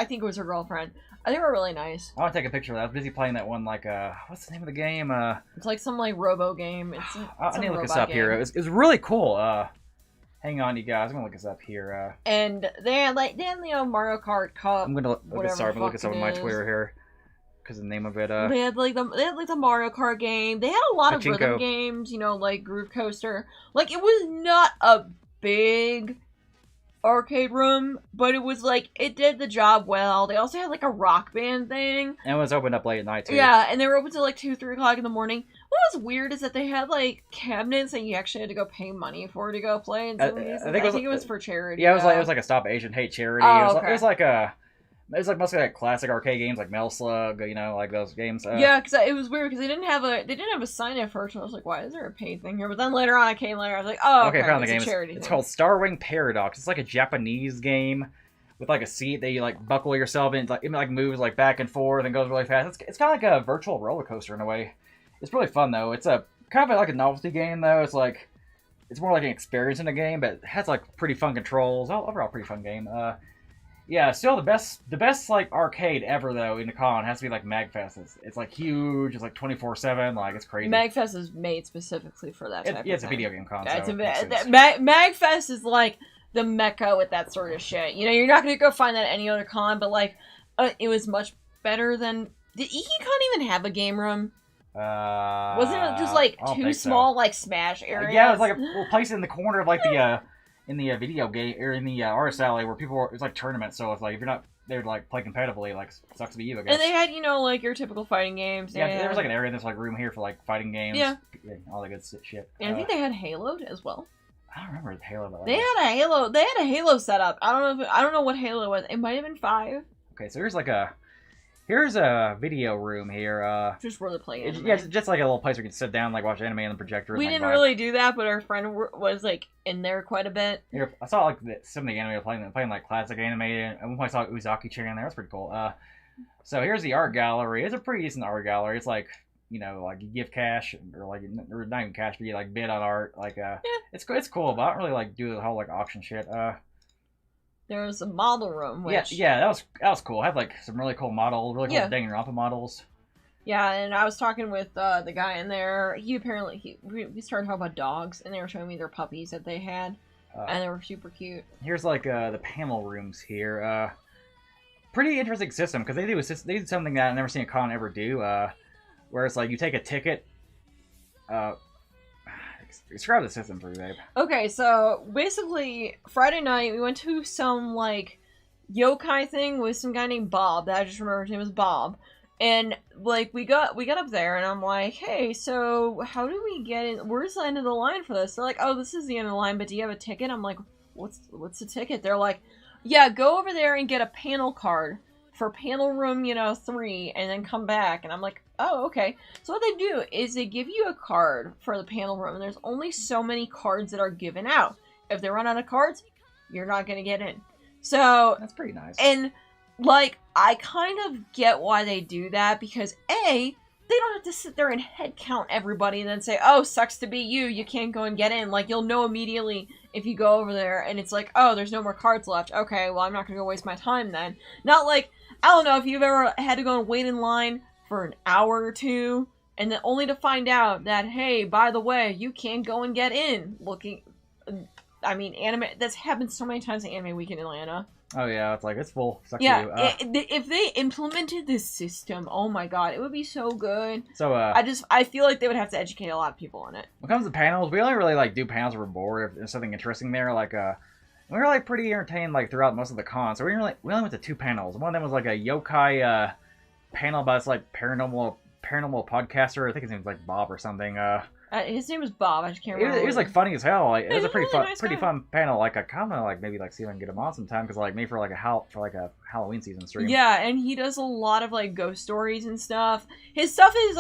Speaker 2: think it was her girlfriend. I think they were really nice.
Speaker 1: I want to take a picture of that. I was busy playing that one, like, what's the name of the game?
Speaker 2: It's like some, like, robo game.
Speaker 1: I need to look this up here. It was really cool. Hang on, you guys. I'm going to look this up here.
Speaker 2: And they had Mario Kart Cup.
Speaker 1: I'm going to look this up on my Twitter here. Because the name of it,
Speaker 2: They had the Mario Kart game. They had a lot of rhythm games, like Groove Coaster. Like, it was not a big arcade room, but it was like it did the job well. They also had like a rock band thing,
Speaker 1: and it was opened up late at night too.
Speaker 2: Yeah, and they were open till like 2-3 o'clock in the morning. What was weird is that they had like cabinets that you actually had to go pay money for to go play. And I think it was for charity.
Speaker 1: Yeah, it was like a Stop Asian Hate charity.
Speaker 2: Oh,
Speaker 1: it was like mostly like classic arcade games like Metal Slug, like those games.
Speaker 2: Yeah, because it was weird because they didn't have a sign at first, and I was like, why is there a paid thing here? But then later on, I was like, oh, okay,
Speaker 1: found the game.
Speaker 2: Charity
Speaker 1: it's called Starwing Paradox. It's like a Japanese game with like a seat that you like buckle yourself in. It like moves like back and forth and goes really fast. It's kind of like a virtual roller coaster in a way. It's really fun though. It's a kind of like a novelty game though. It's more like an experience in a game, but it has like pretty fun controls. Overall, pretty fun game. Yeah, still the best like arcade ever though in the con has to be like MagFest. It's like huge. It's like 24/7. Like it's crazy.
Speaker 2: MagFest is made specifically for that type of
Speaker 1: it's a video game con.
Speaker 2: Yeah, MagFest is like the mecca with that sort of shit. You're not gonna go find that at any other con, but like it was much better than. Did EKCon even have a game room? Wasn't it just like two small like Smash areas?
Speaker 1: Yeah, it was like a place in the corner of like the. In the video game or in the artist alley where it's like tournaments, so it's like if you're not there to like play competitively, like sucks to be you, I guess.
Speaker 2: And they had like your typical fighting games.
Speaker 1: Yeah, there was like an area in this like room here for like fighting games.
Speaker 2: Yeah,
Speaker 1: all that good shit.
Speaker 2: And I think they had Halo as well.
Speaker 1: I don't remember the Halo. But
Speaker 2: they had a Halo setup. I don't know what Halo was. It might have been 5.
Speaker 1: Okay, so here's a video room here.
Speaker 2: Just where they play anime.
Speaker 1: Yeah, it's just like a little place where you can sit down, like watch anime on the projector.
Speaker 2: We didn't really do that, but our friend was like in there quite a bit.
Speaker 1: Here, I saw like some of the anime playing like classic anime. And one point I saw Uzaki-chan in there. That's pretty cool. So here's the art gallery. It's a pretty decent art gallery. It's like like you give cash or not even cash, but you like bid on art. Like it's cool, but I don't really like do the whole like auction shit.
Speaker 2: There was a model room, which...
Speaker 1: Yeah, that was cool. I had, like, some really cool models, really cool Danganronpa models.
Speaker 2: Yeah, and I was talking with the guy in there. We started talking about dogs, and they were showing me their puppies that they had, and they were super cute.
Speaker 1: Here's, like, the panel rooms here. Pretty interesting system, because they do something that I've never seen a con ever do, where it's like, you take a ticket, describe the system for you, babe.
Speaker 2: Okay, so basically, Friday night, we went to some, like, yokai thing with some guy named Bob, that I just remember his name was Bob. And, like, we got up there, and I'm like, hey, so how do we get in? Where's the end of the line for this? They're like, oh, this is the end of the line, but do you have a ticket? I'm like, what's the ticket? They're like, yeah, go over there and get a panel card for panel room, 3, and then come back. And I'm like, oh, okay. So what they do is they give you a card for the panel room, and there's only so many cards that are given out. If they run out of cards, you're not going to get in. So...
Speaker 1: That's pretty nice.
Speaker 2: And... like, I kind of get why they do that, because A, they don't have to sit there and head count everybody and then say, oh, sucks to be you can't go and get in. Like, you'll know immediately if you go over there and it's like, oh, there's no more cards left. Okay, well, I'm not gonna go waste my time then. Not like, I don't know if you've ever had to go and wait in line for an hour or two, and then only to find out that, hey, by the way, you can't go and get in. Anime, that's happened so many times at Anime Week in Atlanta.
Speaker 1: Oh yeah, it's like, it's full. Sucks
Speaker 2: yeah, if they implemented this system, oh my god, it would be so good.
Speaker 1: So,
Speaker 2: I feel like they would have to educate a lot of people on it.
Speaker 1: When it comes to panels, we only really, like, do panels if we're bored, if there's something interesting there, like, we were, like, pretty entertained, like, throughout most of the con, so we only went to 2 panels. One of them was, like, a yokai, panel by this, like, paranormal podcaster. I think his name was, like, Bob or something,
Speaker 2: his name was Bob. I just can't remember.
Speaker 1: It was like funny as hell. Like, it was a pretty
Speaker 2: really
Speaker 1: fun,
Speaker 2: nice
Speaker 1: fun panel. Like, I kind of like maybe like see if I can get him on sometime, because like maybe for like a Halloween season stream.
Speaker 2: Yeah, and he does a lot of like ghost stories and stuff. His stuff is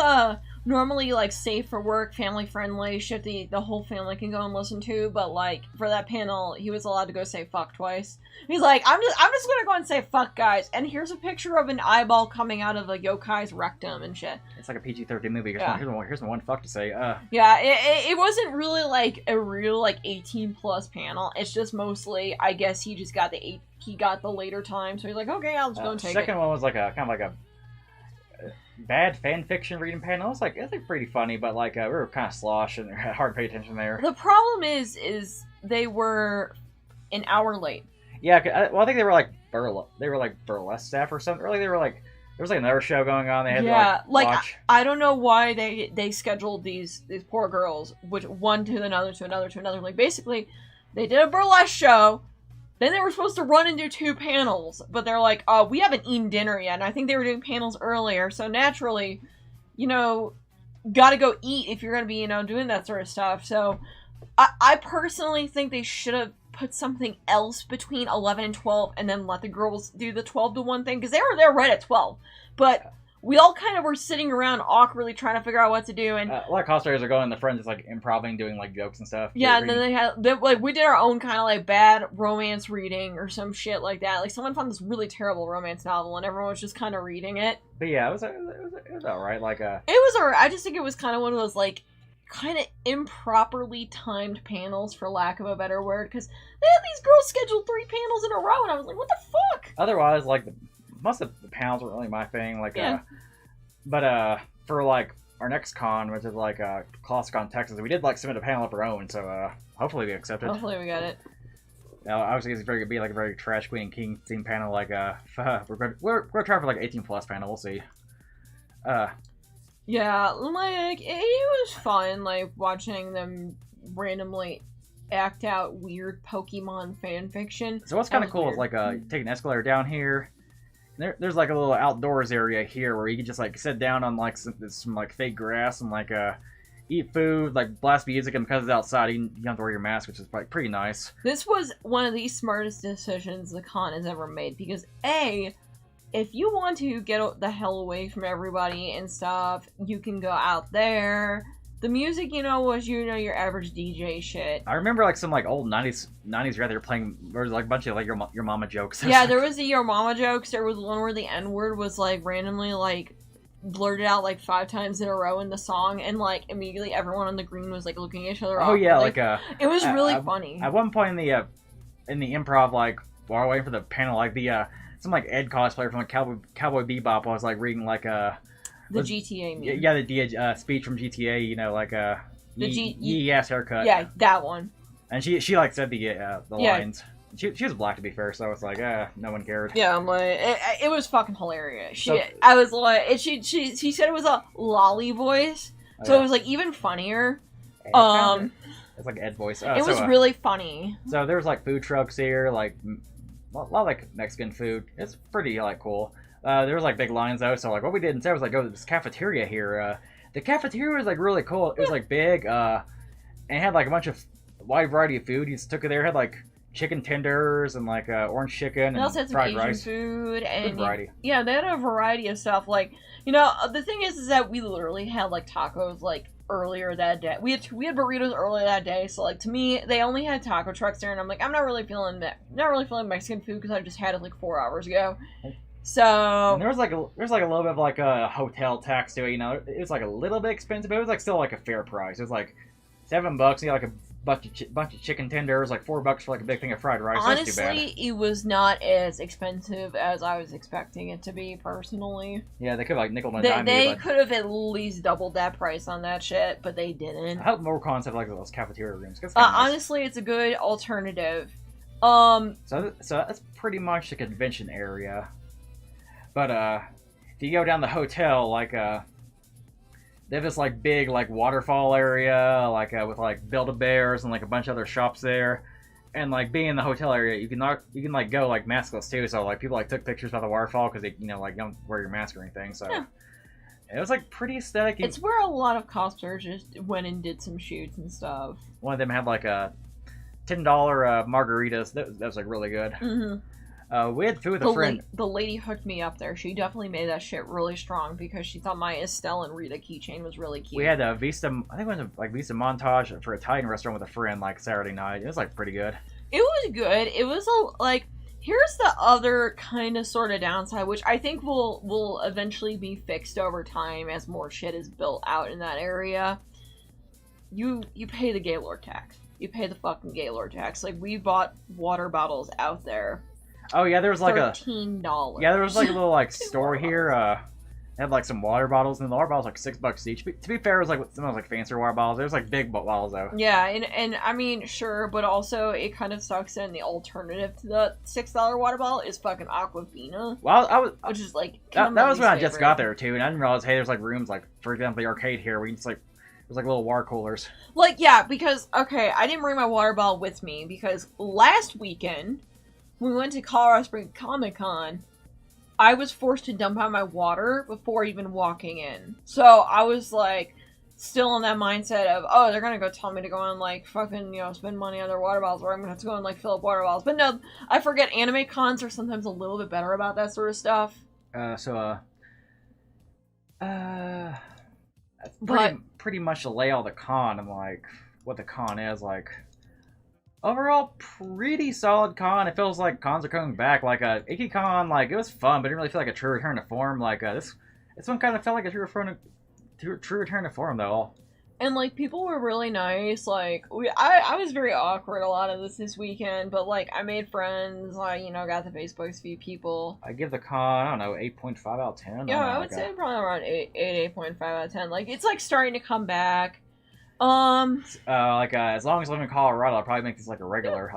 Speaker 2: normally like safe for work, family friendly, shit the whole family can go and listen to. But like for that panel, he was allowed to go say fuck twice. He's like, I'm just gonna go and say fuck, guys. And here's a picture of an eyeball coming out of a yokai's rectum and shit.
Speaker 1: It's like a PG-13 movie. Here's one fuck to say.
Speaker 2: Yeah, it wasn't really like a real like 18+ panel. It's just mostly, I guess he just got the later time, so he's like, okay, I'll just go and take it.
Speaker 1: The second one was like a kind of like a bad fan fiction reading panel. It's like pretty funny, but like we were kind of slosh and hard to pay attention there.
Speaker 2: The problem is they were an hour late.
Speaker 1: Yeah, well, I think they were like burlesque staff or something. Really, they were like, there was like another show going on. They had to watch.
Speaker 2: I don't know why they scheduled these poor girls, which one to another to another to another. Like basically, they did a burlesque show. Then they were supposed to run and do 2 panels, but they're like, oh, we haven't eaten dinner yet. And I think they were doing panels earlier, so naturally, gotta go eat if you're gonna be, doing that sort of stuff. So, I personally think they should have put something else between 11 and 12, and then let the girls do the 12 to 1 thing, because they were there right at 12. But we all kind of were sitting around awkwardly trying to figure out what to do, and
Speaker 1: a lot of cosplayers are going in the front just like improvising, doing like jokes and stuff.
Speaker 2: Yeah, and then we did our own kind of like bad romance reading or some shit like that. Like someone found this really terrible romance novel, and everyone was just kind of reading it.
Speaker 1: But yeah, it was alright. Like
Speaker 2: it was alright. I just think it was kind of one of those like kind of improperly timed panels, for lack of a better word, because they had these girls scheduled 3 panels in a row, and I was like, what the fuck?
Speaker 1: Otherwise, like most of the panels weren't really my thing. Like,
Speaker 2: yeah.
Speaker 1: But for like our next con, which is like ClassCon Texas, we did like submit a panel of our own, so hopefully we accepted.
Speaker 2: Hopefully we got it.
Speaker 1: Now, obviously, it's very good. Be like a very trash queen king theme panel. Like, we're gonna try for like 18+ panel. We'll see.
Speaker 2: Yeah, like it was fun, like watching them randomly act out weird Pokemon fan fiction.
Speaker 1: So what's kind of cool is like take an escalator down here. There's like a little outdoors area here where you can just like sit down on like some like fake grass and like eat food, like blast music, and because it's outside, you don't have to wear your mask, which is like pretty nice.
Speaker 2: This was one of the smartest decisions the con has ever made, because A, if you want to get the hell away from everybody and stuff, you can go out there. The music, was your average DJ shit.
Speaker 1: I remember like some like old 90s rather playing. There was like a bunch of like your mama jokes.
Speaker 2: Yeah, there was the your mama jokes. There was one where the N-word was like randomly like blurted out like 5 times in a row in the song, and like immediately everyone on the green was like looking at each other.
Speaker 1: Oh yeah,
Speaker 2: it was really funny.
Speaker 1: At one point in the improv, like while waiting for the panel, like some like Ed cosplayer from like Cowboy Bebop was like reading like
Speaker 2: the GTA meme.
Speaker 1: Yeah, the speech from GTA. You know, like yes haircut.
Speaker 2: Yeah, that one.
Speaker 1: And she like said the lines. She was black, to be fair, so it's like no one cared.
Speaker 2: Yeah, I'm like it was fucking hilarious.
Speaker 1: So,
Speaker 2: I was like, she said it was a lolly voice, so it was like even funnier.
Speaker 1: It's like Ed voice.
Speaker 2: It was really funny.
Speaker 1: So there's like food trucks here, like a lot of like Mexican food. It's pretty like cool. There was like big lines though, so like what we did instead was like go to this cafeteria here. The cafeteria was like really cool. It was like big, and it had like a bunch of wide variety of food. You just took it there, it had like chicken tenders and like orange chicken and
Speaker 2: also had some
Speaker 1: fried
Speaker 2: Asian
Speaker 1: rice.
Speaker 2: food and
Speaker 1: variety.
Speaker 2: Yeah, they had a variety of stuff. Like, you know, the thing is that we literally had like tacos like earlier that day. We had burritos earlier that day. So like to me, they only had taco trucks there, and I'm like, I'm not really feeling Mexican food because I just had it like 4 hours ago. So
Speaker 1: and there's like a little bit of like a hotel tax to it. You know, it was like a little bit expensive, but it was like still like a fair price. It was like $7. You got like a bunch of chicken tenders, like $4 for like a big thing of fried rice.
Speaker 2: Honestly, it was not as expensive as I was expecting it to be, personally.
Speaker 1: Yeah, they could have like nickel and dime.
Speaker 2: They could have at least doubled that price on that shit, but they didn't.
Speaker 1: I hope more cons have like those cafeteria rooms. Nice.
Speaker 2: Honestly, it's a good alternative.
Speaker 1: So that's pretty much the convention area. But if you go down the hotel, like they have this like big like waterfall area, like with like Build-A-Bears and like a bunch of other shops there, and like being in the hotel area, you can like go like maskless too. So like people like took pictures by the waterfall because they like don't wear your mask or anything. So it was like pretty aesthetic.
Speaker 2: It's where a lot of cosplayers just went and did some shoots and stuff.
Speaker 1: One of them had like a $10 margaritas. That was like really good.
Speaker 2: Mm-hmm.
Speaker 1: We had food with a friend.
Speaker 2: The lady hooked me up there. She definitely made that shit really strong because she thought my Estelle and Rita keychain was really cute.
Speaker 1: We had a Vista, I think it was like Vista montage for a Italian restaurant with a friend like Saturday night. It was like pretty good.
Speaker 2: It was good. It was here's the other kind of sort of downside, which I think will eventually be fixed over time as more shit is built out in that area. You pay the Gaylord tax. You pay the fucking Gaylord tax. Like, we bought water bottles out there.
Speaker 1: Oh yeah, there was like
Speaker 2: $13.
Speaker 1: Yeah, there was like a little like store here. Had like some water bottles, and the water bottles like $6 each. To be fair, it was like some of those like fancier water bottles. It was like big bottles though.
Speaker 2: Yeah, and I mean sure, but also it kind of sucks. And the alternative to the $6 water bottle is fucking Aquafina.
Speaker 1: Well,
Speaker 2: which is like
Speaker 1: that was when I just got there too, and I didn't realize there's like rooms like, for example, the arcade here where you just like there's like little water coolers.
Speaker 2: Like, yeah, because okay, I didn't bring my water bottle with me because last weekend we went to Colorado Springs Comic-Con. I was forced to dump out my water before even walking in. So I was like, still in that mindset of, oh, they're gonna go tell me to go and like fucking, spend money on their water bottles, or I'm gonna have to go and like fill up water bottles. But no, I forget anime cons are sometimes a little bit better about that sort of stuff.
Speaker 1: That's pretty much the layout of the con and like what the con is like. Overall, pretty solid con. It feels like cons are coming back. Like IkiCon, like it was fun, but it didn't really feel like a true return to form. Like this one kind of felt like a true return to form though.
Speaker 2: And like people were really nice. Like I was very awkward a lot of this weekend, but like I made friends. I got the Facebooks few people.
Speaker 1: I give the con, I don't know, 8.5 out of 10.
Speaker 2: Yeah, I would say probably around 8.5 out of 10. Like it's like starting to come back.
Speaker 1: As long as I live in Colorado, I'll probably make this like a regular,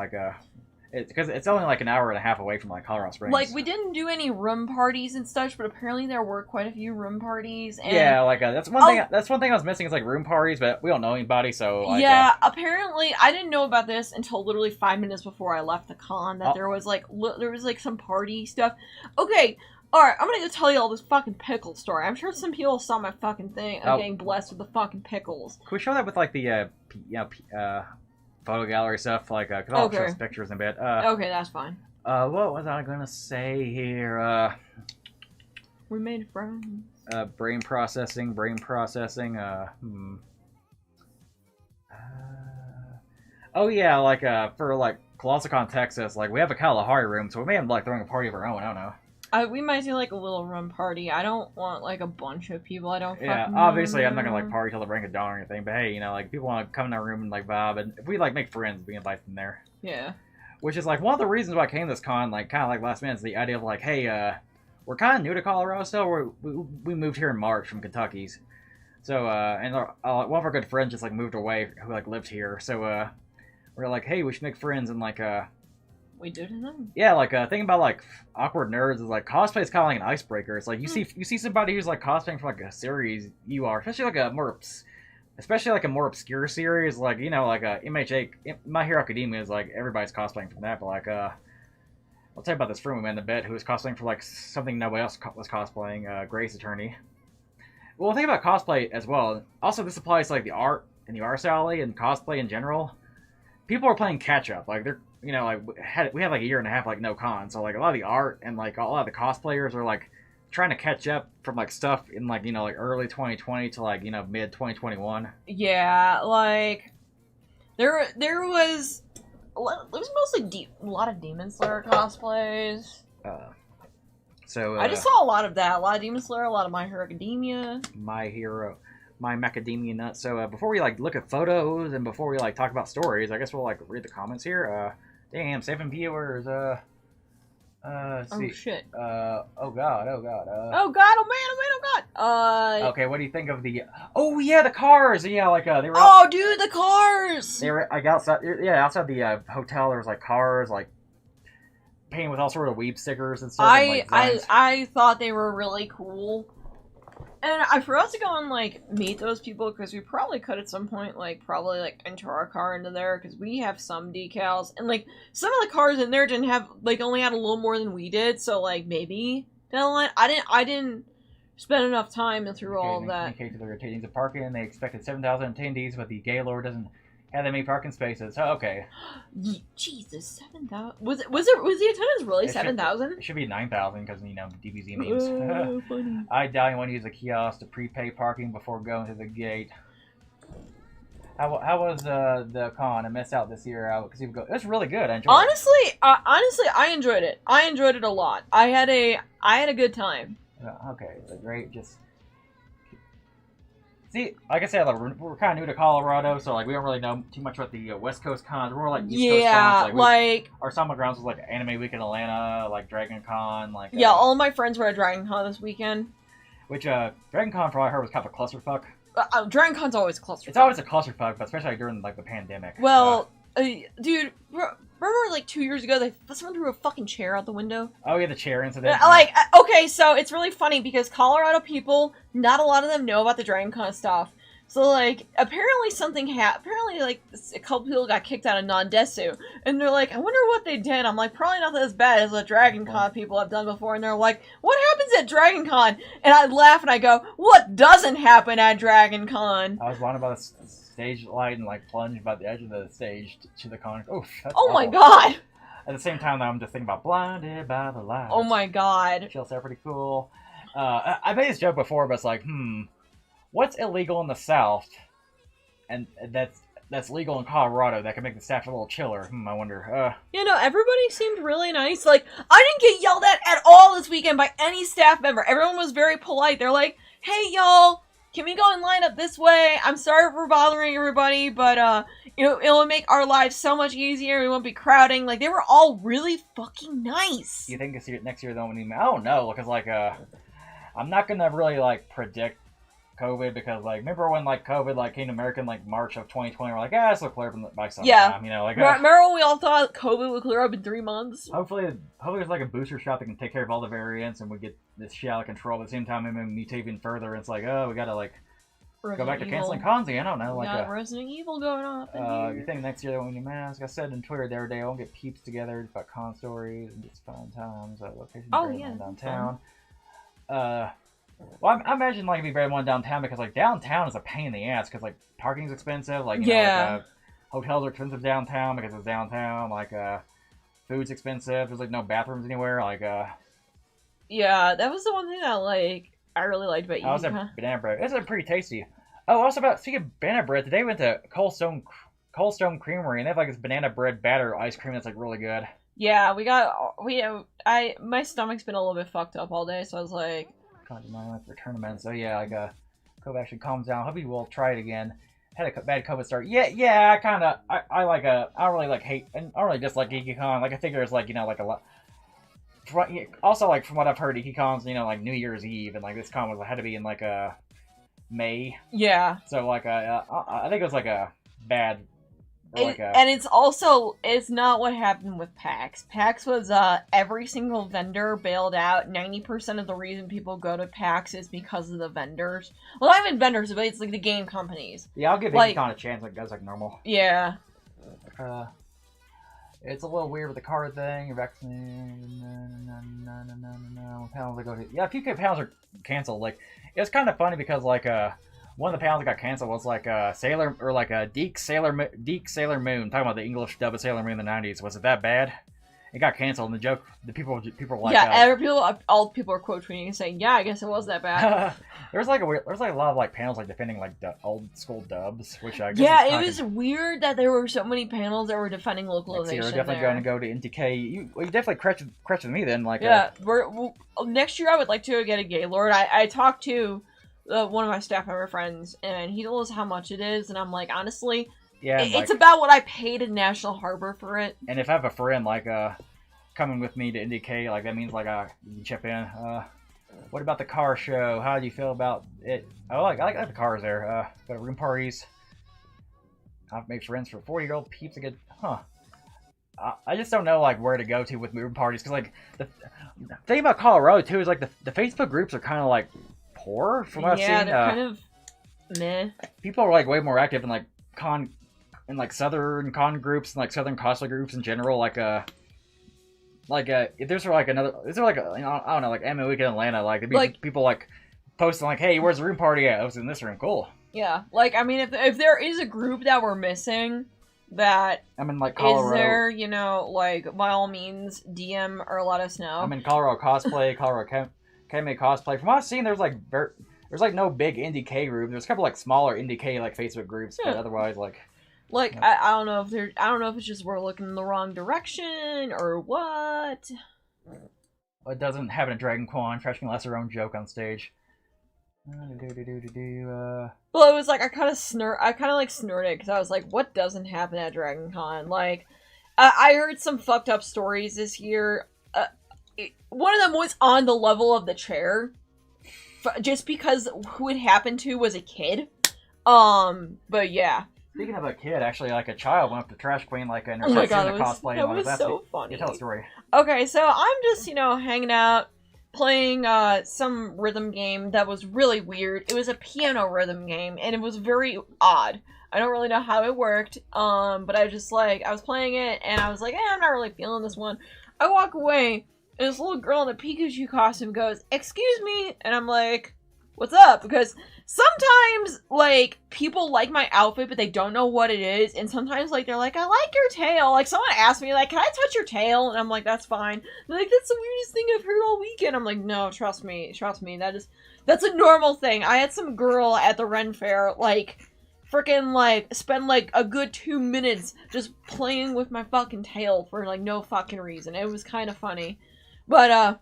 Speaker 1: because it's only like an hour and a half away from like Colorado Springs.
Speaker 2: Like we didn't do any room parties and such, but apparently there were quite a few room parties. And
Speaker 1: yeah, that's one thing. That's one thing I was missing is like room parties, but we don't know anybody, so like,
Speaker 2: yeah. Apparently, I didn't know about this until literally 5 minutes before I left the con that there was like some party stuff. Okay. Alright, I'm gonna go tell you all this fucking pickle story. I'm sure some people saw my fucking thing. I'm getting blessed with the fucking pickles.
Speaker 1: Can we show that with like the photo gallery stuff? Like, cause I'll show us pictures in a bit.
Speaker 2: Okay, that's fine.
Speaker 1: What was I gonna say here?
Speaker 2: We made friends.
Speaker 1: Brain processing. Oh yeah, like for like ColossalCon Texas, like we have a Kalahari room, so we may have like throwing a party of our own. I don't know.
Speaker 2: We might do like a little room party. I don't want like a bunch of people. I don't.
Speaker 1: Yeah, obviously I'm not gonna like party till the break of dawn or anything. But hey, like people want to come in our room and like vibe, and if we like make friends, we invite them there.
Speaker 2: Yeah.
Speaker 1: Which is like one of the reasons why I came to this con, like kind of like last minute, is the idea of like, hey, we're kind of new to Colorado still. We moved here in March from Kentucky's, so and one of our good friends just like moved away who like lived here. So we're like, hey, we should make friends and like
Speaker 2: we do to them.
Speaker 1: Yeah, like thinking about like awkward nerds is like cosplay is kind of like an icebreaker. It's like you see somebody who's like cosplaying for like a series you are, especially like a more obscure series, like you know, like MHA, My Hero Academia is like everybody's cosplaying for that. But like I'll tell you about this friend we met in the bed who was cosplaying for like something nobody else was cosplaying, Grace Attorney. Well, think about cosplay as well. Also, this applies to like the art and the arts alley and cosplay in general. People are playing catch up, like they're. You know, like we had like a year and a half like no con, so like a lot of the art and like a lot of the cosplayers are like trying to catch up from like stuff in like you know like early 2020 to like you know mid 2021.
Speaker 2: Yeah, like there was mostly a lot of Demon Slayer cosplays.
Speaker 1: So
Speaker 2: I just saw a lot of that, a lot of Demon Slayer, a lot of My Hero Academia.
Speaker 1: My Macadamia Nut. So before we like look at photos and before we like talk about stories, I guess we'll like read the comments here. Damn, 7 viewers. Let's see.
Speaker 2: Oh shit.
Speaker 1: Oh god.
Speaker 2: Oh god. Oh man. Oh god.
Speaker 1: Okay, what do you think of the? Oh yeah, the cars. Yeah, like they were.
Speaker 2: Oh dude, the cars.
Speaker 1: They were like outside. Yeah, outside the hotel. There was like cars, like painted with all sort of weeb stickers and stuff.
Speaker 2: I thought they were really cool. And I forgot to go and, like, meet those people, because we probably could at some point, like, enter our car into there, because we have some decals, and, like, some of the cars in there didn't have, like, only had a little more than we did, so, like, maybe down the line. I didn't spend enough time through all of that.
Speaker 1: Okay, to the rotating of parking, they expected 7,000 attendees, but the Gaylord doesn't have that many parking spaces. Oh, okay.
Speaker 2: Jesus, 7,000. Was the attendance really 7,000?
Speaker 1: It should be 9,000 because you know DBZ memes.
Speaker 2: Oh, funny.
Speaker 1: I doubt you want to use a kiosk to prepay parking before going to the gate. How was the con? I missed out this year because it was really good. I enjoyed
Speaker 2: it. Honestly, I enjoyed it. I enjoyed it a lot. I had a good time.
Speaker 1: Okay, so great. Just. See, like I said, like, we're kind of new to Colorado, so like we don't really know too much about the West Coast cons. We're more like East Coast cons. Like our summer grounds was like Anime Week in Atlanta, like Dragon Con, like
Speaker 2: all my friends were at Dragon Con this weekend.
Speaker 1: Which Dragon Con, from what I heard, was kind of a clusterfuck.
Speaker 2: Dragon Con's always a clusterfuck.
Speaker 1: It's always a clusterfuck, but especially during like the pandemic.
Speaker 2: Well, dude. Remember, like, 2 years ago, someone threw a fucking chair out the window?
Speaker 1: Oh, yeah, the chair incident.
Speaker 2: Like, okay, so it's really funny because Colorado people, not a lot of them know about the Dragon Con stuff. So, like, apparently something happened. Apparently, like, a couple people got kicked out of non-Desu. And they're like, I wonder what they did. I'm like, probably not as bad as what Dragon Con people have done before. And they're like, what happens at Dragon Con? And I laugh and I go, what doesn't happen at Dragon Con?
Speaker 1: I was wondering about the stage light and, like, plunged by the edge of the stage to the con. Oh,
Speaker 2: my god!
Speaker 1: At the same time, though, I'm just thinking about Blinded by the Light.
Speaker 2: Oh my god.
Speaker 1: Chills are pretty cool. I made this joke before, but it's like, what's illegal in the South, and that's legal in Colorado that can make the staff a little chiller? I wonder.
Speaker 2: You know, everybody seemed really nice. Like, I didn't get yelled at all this weekend by any staff member. Everyone was very polite. They're like, hey, y'all, can we go and line up this way? I'm sorry for bothering everybody, but, you know, it'll make our lives so much easier. We won't be crowding. Like, they were all really fucking nice.
Speaker 1: You think next year, though, when I don't know, because, like, I'm not gonna really, like, predict COVID, because like remember when like COVID like came to America in like March of 2020, we're like, this will clear up by sometime, you know, like
Speaker 2: remember when we all thought COVID would clear up in 3 months?
Speaker 1: Hopefully there's like a booster shot that can take care of all the variants and we get this shit out of control. But at the same time, it may mutate even further. It's like, we gotta like go back to canceling cons again. I don't know, like
Speaker 2: Resident Evil going on.
Speaker 1: You think next year they won't need masks? I said on Twitter the other day, I won't get peeps together about con stories and just fun times at locations downtown. Well, I imagine like it'd be very one downtown, because like downtown is a pain in the ass because like parking's expensive. Like you know, like, hotels are expensive downtown because it's downtown. Like food's expensive. There's like no bathrooms anywhere. Like
Speaker 2: yeah, that was the one thing that like I really liked about
Speaker 1: I was at Banana Bread. It's pretty tasty. Oh, also speaking of Banana Bread, today we went to Cold Stone Creamery and they have like this banana bread batter ice cream that's like really good.
Speaker 2: Yeah, my stomach's been a little bit fucked up all day, so I was like.
Speaker 1: For tournaments, so yeah, like COVID actually calms down. Hopefully we'll try it again. had a bad COVID start. Yeah, I like I don't really like hate, and I don't really dislike GeekyCon. Like I think there's like like a lot. Also, like from what I've heard, GeekyCon's like New Year's Eve, and like this con had to be in like a May.
Speaker 2: Yeah.
Speaker 1: So like I think it was like a bad.
Speaker 2: And it's not what happened with PAX. PAX was every single vendor bailed out. 90% of the reason people go to PAX is because of the vendors. Well, not even vendors, but it's like the game companies.
Speaker 1: Yeah, I'll give GeekyCon a chance. Like goes like normal.
Speaker 2: Yeah.
Speaker 1: It's a little weird with the card thing. Vaccinated. Panels that go to a few panels are canceled. Like it was kind of funny because like one of the panels that got canceled was like Sailor or like a Deke Sailor Moon, talking about the English dub of Sailor Moon in the 90s. Was it that bad? It got canceled, and the people were like,
Speaker 2: all people are quote tweeting and saying, yeah, I guess it was that bad.
Speaker 1: there's like a lot of like panels like defending like the old school dubs, which I guess
Speaker 2: yeah, it was weird that there were so many panels that were defending localization.
Speaker 1: You're definitely going to go to NDK. You definitely crutch with me then. Like
Speaker 2: next year I would like to get a Gaylord. I talked to one of my staff member friends, and he told us how much it is, and I'm like, honestly. Yeah, it's about what I paid in National Harbor for it.
Speaker 1: And if I have a friend like coming with me to NDK, like that means like you can chip in. What about the car show? How do you feel about it? I like the cars there. Go to room parties. I've made friends for 40-year-old peeps to get. I just don't know like where to go to with room parties because like the thing about Colorado too is like the Facebook groups are kind of like poor from what I've seen.
Speaker 2: Yeah, they're kind of meh.
Speaker 1: People are like way more active in like southern con groups and like southern cosplay groups in general, if there's like another, is there like a, I don't know, like Anime Week in Atlanta, like there'd be like people like posting like, hey, where's the room party at? I was in this room, cool.
Speaker 2: Yeah, like I mean, if there is a group that we're missing, that
Speaker 1: I'm in like Colorado,
Speaker 2: is there, like by all means DM or let us know.
Speaker 1: I'm in Colorado Cosplay, Colorado Kame Cosplay. From what I've seen, there's like no big NDK group. There's a couple like smaller NDK like Facebook groups, but otherwise
Speaker 2: I don't know if it's just we're looking in the wrong direction or what.
Speaker 1: It doesn't have a Dragon Con, Freshman less her own joke on stage.
Speaker 2: Well, it was like I kind of snorted because I was like, what doesn't happen at Dragon Con? Like, I heard some fucked up stories this year. One of them was on the level of the chair, just because who it happened to was a kid. But yeah.
Speaker 1: Speaking of a kid, actually, like a child went up to Trash Queen, like in her cosplay.
Speaker 2: That was so funny.
Speaker 1: Yeah, tell the story.
Speaker 2: Okay, so I'm just, hanging out, playing some rhythm game that was really weird. It was a piano rhythm game, and it was very odd. I don't really know how it worked, but I was playing it, and I was like, I'm not really feeling this one. I walk away, and this little girl in a Pikachu costume goes, excuse me, and I'm like, what's up? Because sometimes, like, people like my outfit, but they don't know what it is. And sometimes, like, they're like, I like your tail. Like, someone asked me, like, can I touch your tail? And I'm like, that's fine. They're like, that's the weirdest thing I've heard all weekend. I'm like, no, trust me. That's a normal thing. I had some girl at the Ren Fair, like, freaking, like, spend, like, a good 2 minutes just playing with my fucking tail for, like, no fucking reason. It was kind of funny. But,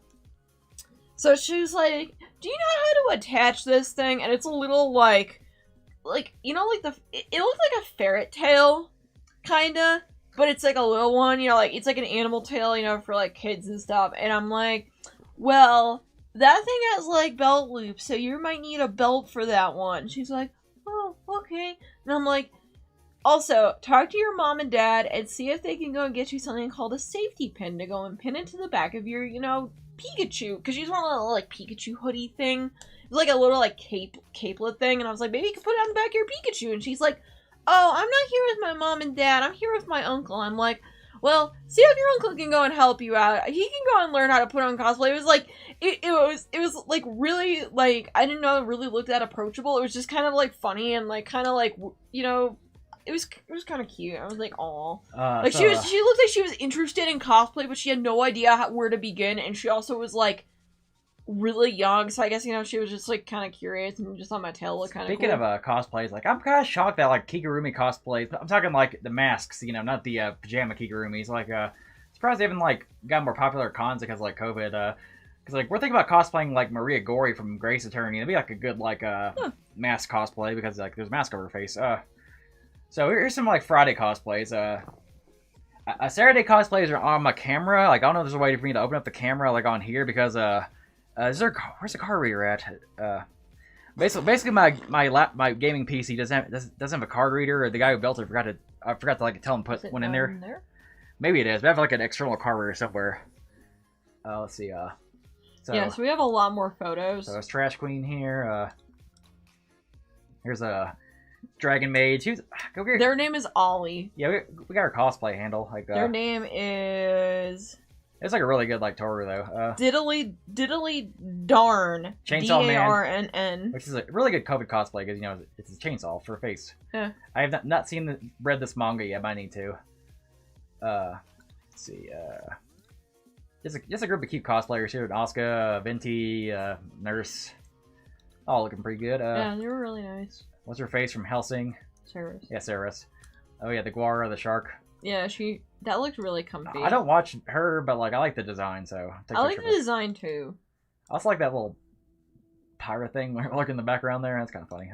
Speaker 2: so she was like, do you know how to attach this thing? And it's a little like it looked like a ferret tail, kinda, but it's like a little one, like it's like an animal tail, for like kids and stuff. And I'm like, well, that thing has like belt loops, so you might need a belt for that one. She's like, oh, okay. And I'm like, also, talk to your mom and dad and see if they can go and get you something called a safety pin to go and pin it to the back of your, Pikachu, because she's one of the little, like, Pikachu hoodie thing. It was like a little, like, capelet thing, and I was like, maybe you could put it on the back of your Pikachu. And she's like, oh, I'm not here with my mom and dad, I'm here with my uncle. I'm like, well, see if your uncle can go and help you out. He can go and learn how to put on cosplay. It was like, it was like really, like, I didn't know it really looked that approachable. It was just kind of like funny and like kind of like, it was kind of cute. I was like, aw. She looked like she was interested in cosplay, but she had no idea where to begin, and she also was like really young, so I guess she was just like kind of curious and just on my tail looked kind of.
Speaker 1: Speaking
Speaker 2: cool.
Speaker 1: of cosplays, like I'm kind of shocked that like Kigurumi cosplays. I'm talking like the masks, not the pajama Kigurumis. Like surprised they haven't like got more popular at cons because like COVID. Because like we're thinking about cosplaying like Maria Gori from Grace Attorney. It'd be like a good like mask cosplay because like there's a mask over her face. So here's some like Friday cosplays. Saturday cosplays are on my camera. Like I don't know if there's a way for me to open up the camera like on here because where's the card reader at? Basically my gaming PC doesn't have a card reader. Or the guy who built it I forgot to like tell him to put one in there. Maybe it is, but I have like an external card reader somewhere. Let's see.
Speaker 2: So we have a lot more photos.
Speaker 1: So it's Trash Queen here. Here's a Dragon Mage.
Speaker 2: Their name is Ollie.
Speaker 1: Yeah, we got her cosplay handle. Like
Speaker 2: their name is.
Speaker 1: It's like a really good like Toru though.
Speaker 2: Diddly Darn.
Speaker 1: Chainsaw Man.
Speaker 2: Darnn.
Speaker 1: Which is a really good COVID cosplay because you know it's a chainsaw for a face.
Speaker 2: Yeah.
Speaker 1: I have not read this manga yet, but I need to. Let's see. Just a group of cute cosplayers here. Asuka, Venti, Nurse. All looking pretty good.
Speaker 2: Yeah, they were really nice.
Speaker 1: What's her face from Helsing?
Speaker 2: Saris.
Speaker 1: Yeah, Saris. Oh yeah, the Guara, the shark.
Speaker 2: Yeah, that looked really comfy.
Speaker 1: I don't watch her, but like I like the design, so
Speaker 2: I like the design too.
Speaker 1: I also like that little pirate thing lurking in the background there. That's kind of funny.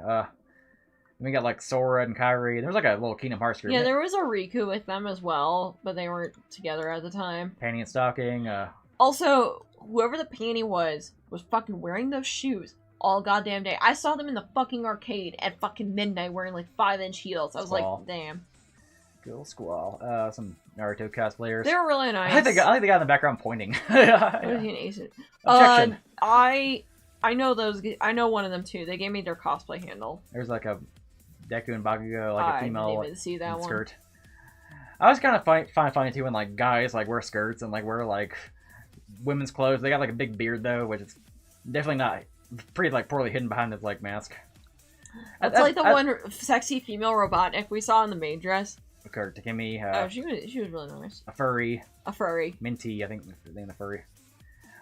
Speaker 1: We got like Sora and Kairi. There's like a little Kingdom Hearts group.
Speaker 2: Yeah, there was a Riku with them as well, but they weren't together at the time.
Speaker 1: Panty and Stocking.
Speaker 2: Also, whoever the panty was fucking wearing those shoes all goddamn day. I saw them in the fucking arcade at fucking midnight wearing like 5-inch heels. I was like, damn.
Speaker 1: Good Squall. Some Naruto cosplayers.
Speaker 2: They were really nice.
Speaker 1: I think the guy in the background pointing.
Speaker 2: Objection. I know those. I know one of them too. They gave me their cosplay handle.
Speaker 1: There's like a Deku and Bakugo, like a female
Speaker 2: I didn't even see that
Speaker 1: skirt. I was kind of find funny too when like guys like wear skirts and like wear like women's clothes. They got like a big beard though, which is definitely not pretty like poorly hidden behind his like mask.
Speaker 2: That's like the one sexy female Robotnik we saw in the maid dress.
Speaker 1: Kurt Takemi.
Speaker 2: She was really nice.
Speaker 1: A furry. Minty, I think the name of the furry.